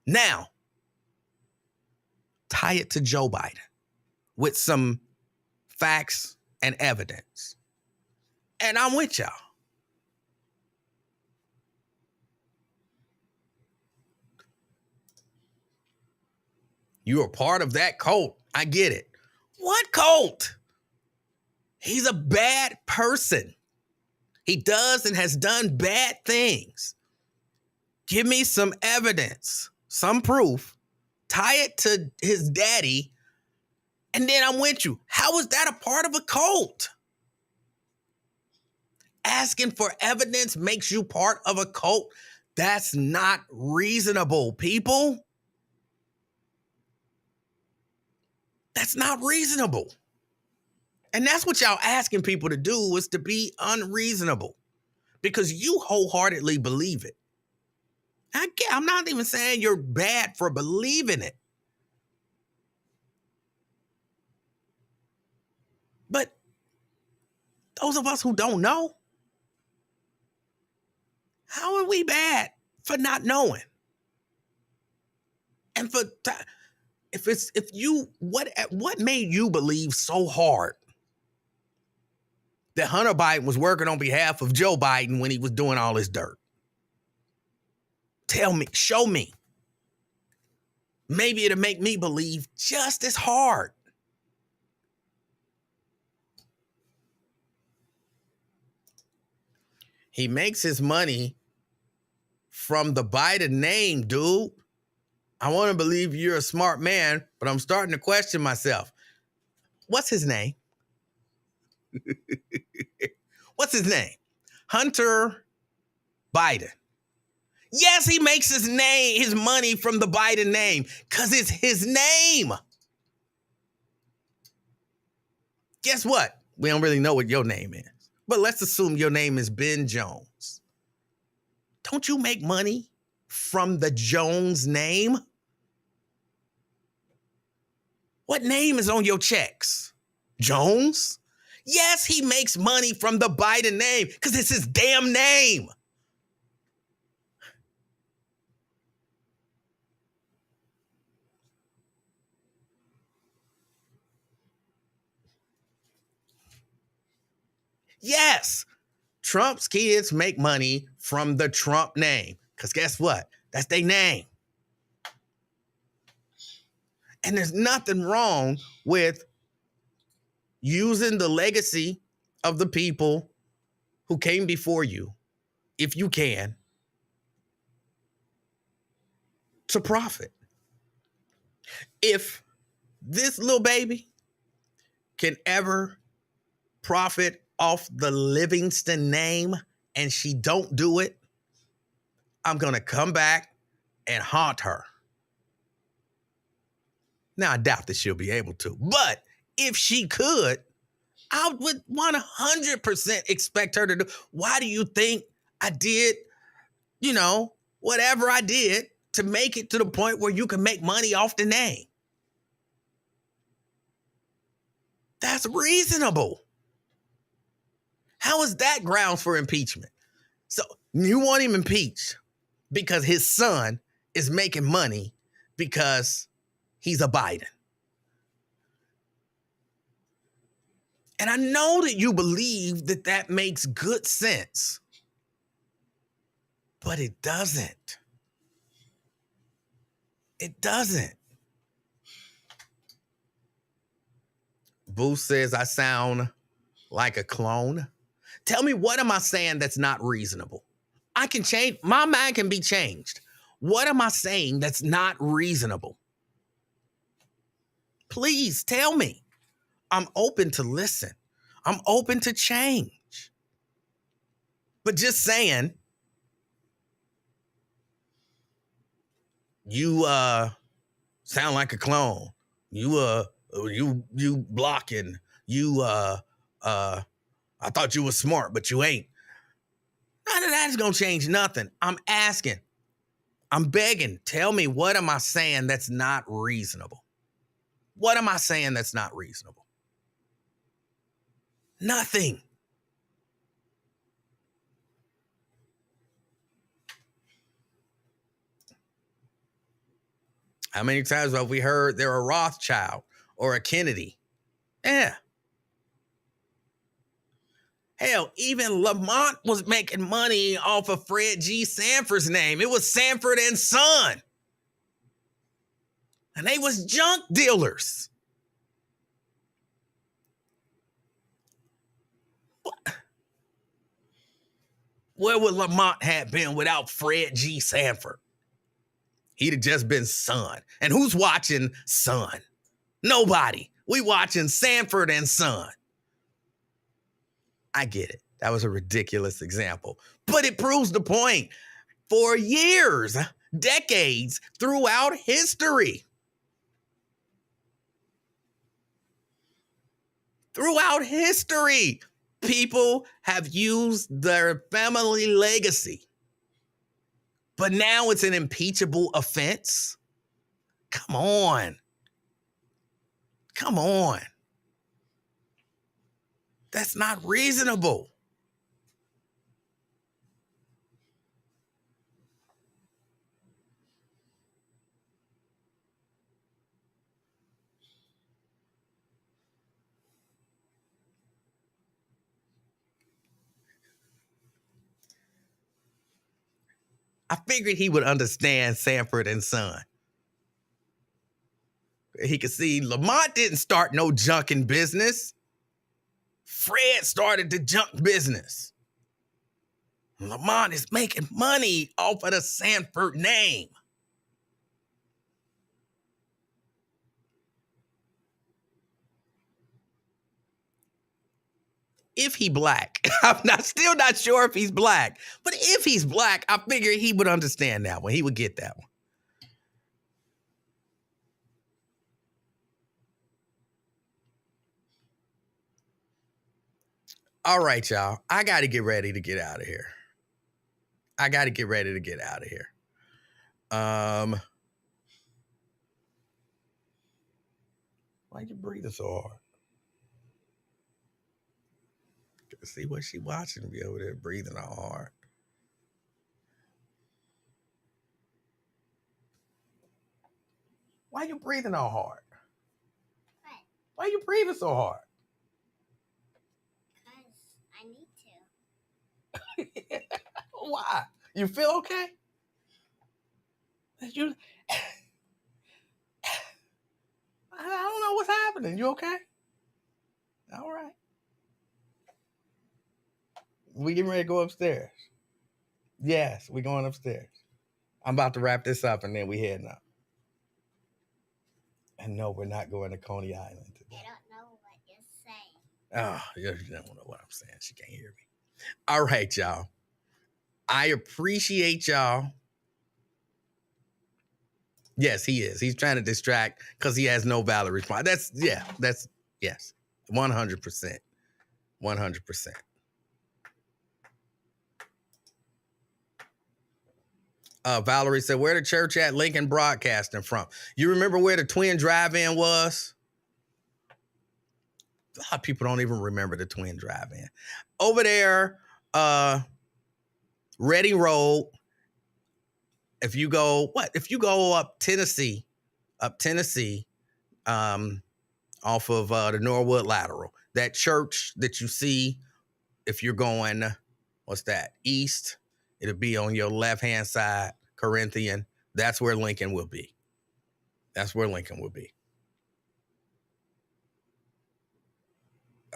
Now, tie it to Joe Biden with some facts and evidence. And I'm with y'all. You're a part of that cult. I get it. What cult? He's a bad person. He does and has done bad things. Give me some evidence, some proof, tie it to his daddy, and then I'm with you. How is that a part of a cult? Asking for evidence makes you part of a cult? That's not reasonable, people. That's not reasonable. And that's what y'all asking people to do, is to be unreasonable because you wholeheartedly believe it. I'm not even saying you're bad for believing it. But those of us who don't know, how are we for not knowing? And what made you believe so hard that Hunter Biden was working on behalf of Joe Biden when he was doing all this dirt? Tell me, show me. Maybe it'll make me believe just as hard. He makes his money from the Biden name, dude. I want to believe you're a smart man, but I'm starting to question myself. What's his name? What's his name? Hunter Biden. Yes, he makes his money from the Biden name because it's his name. Guess what? We don't really know what your name is. But let's assume your name is Ben Jones. Don't you make money from the Jones name? What name is on your checks? Jones? Yes, he makes money from the Biden name because it's his damn name. Yes, Trump's kids make money from the Trump name because guess what? That's their name. And there's nothing wrong with using the legacy of the people who came before you, if you can, to profit. If this little baby can ever profit off the Livingston name and she don't do it, I'm going to come back and haunt her. Now, I doubt that she'll be able to, but if she could, I would 100% expect her to do. Why do you think I did, whatever I did to make it to the point where you can make money off the name? That's reasonable. How is that grounds for impeachment? So you want him impeached because his son is making money because he's a Biden. And I know that you believe that that makes good sense, but it doesn't. It doesn't. Boo says I sound like a clone. Tell me, what am I saying that's not reasonable? I can change. My mind can be changed. What am I saying that's not reasonable? Please tell me. I'm open to listen. I'm open to change. But just saying, you sound like a clone. You blocking. I thought you were smart, but you ain't. None of that's gonna change nothing. I'm asking. I'm begging. Tell me, what am I saying that's not reasonable? What am I saying that's not reasonable? Nothing. How many times have we heard they're a Rothschild or a Kennedy? Yeah. Hell, even Lamont was making money off of Fred G. Sanford's name. It was Sanford and Son. And they was junk dealers. Where would Lamont have been without Fred G. Sanford? He'd have just been Son. And who's watching Son? Nobody. We watching Sanford and Son. I get it. That was a ridiculous example. But it proves the point. For years, decades, throughout history. Throughout history, people have used their family legacy. But now it's an impeachable offense? Come on. Come on. That's not reasonable. I figured he would understand Sanford and Son. He could see Lamont didn't start no junking business. Fred started the junk business. Lamont is making money off of the Sanford name. If he black, still not sure if he's black, but if he's black, I figure he would understand that one. He would get that one. All right, y'all. I got to get ready to get out of here. Why you breathing so hard? See what she watching me over there breathing all hard. Why you breathing all hard? What? Why you breathing so hard? Because I need to. Why? You feel okay? You, I don't know what's happening. You okay? All right. We getting ready to go upstairs. Yes, we going upstairs. I'm about to wrap this up and then we heading up. And no, we're not going to Coney Island today. I don't know what you're saying. Oh, you don't know what I'm saying. She can't hear me. All right, y'all. I appreciate y'all. Yes, he is. He's trying to distract because he has no valid response. That's yes. 100%. 100%. Valerie said, where the church at? Lincoln Broadcasting from. You remember where the Twin Drive-In was? A lot of people don't even remember the Twin Drive-In. Over there, Reading Road. If you go up Tennessee, off of the Norwood Lateral, that church that you see, if you're going, what's that, east, it'll be on your left-hand side, Corinthian. That's where Lincoln will be.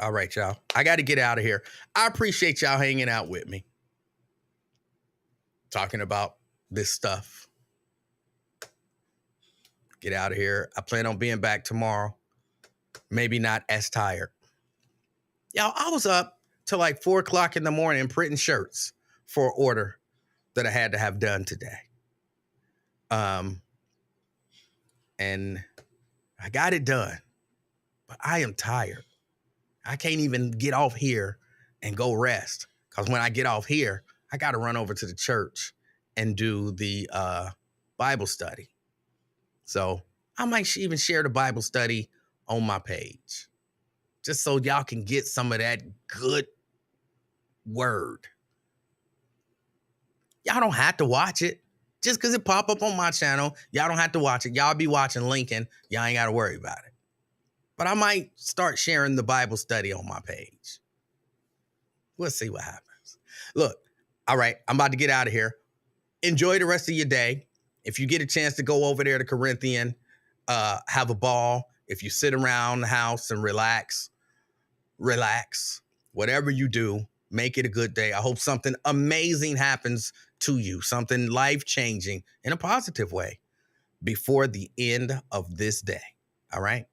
All right, y'all. I got to get out of here. I appreciate y'all hanging out with me, talking about this stuff. Get out of here. I plan on being back tomorrow. Maybe not as tired. Y'all, I was up till like 4 o'clock in the morning printing shirts for an order that I had to have done today. And I got it done, but I am tired. I can't even get off here and go rest because when I get off here, I got to run over to the church and do the Bible study. So I might even share the Bible study on my page just so y'all can get some of that good word. Y'all don't have to watch it. Just because it pop up on my channel, y'all don't have to watch it. Y'all be watching Lincoln. Y'all ain't got to worry about it. But I might start sharing the Bible study on my page. We'll see what happens. Look, all right, I'm about to get out of here. Enjoy the rest of your day. If you get a chance to go over there to Corinthian, have a ball. If you sit around the house and relax. Whatever you do, make it a good day. I hope something amazing happens to you, something life-changing in a positive way before the end of this day. All right?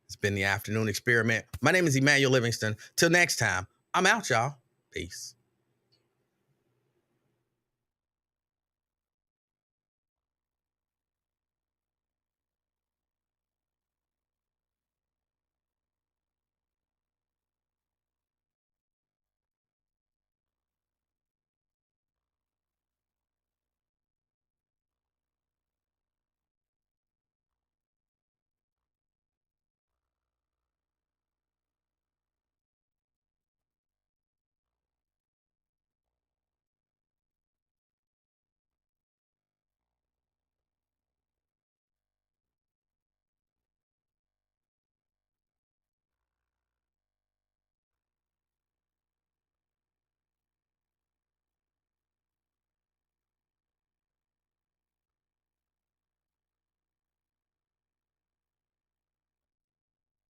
It's been the Afternoon Experiment. My name is Emanuel Livingston. Till next time, I'm out, y'all. Peace.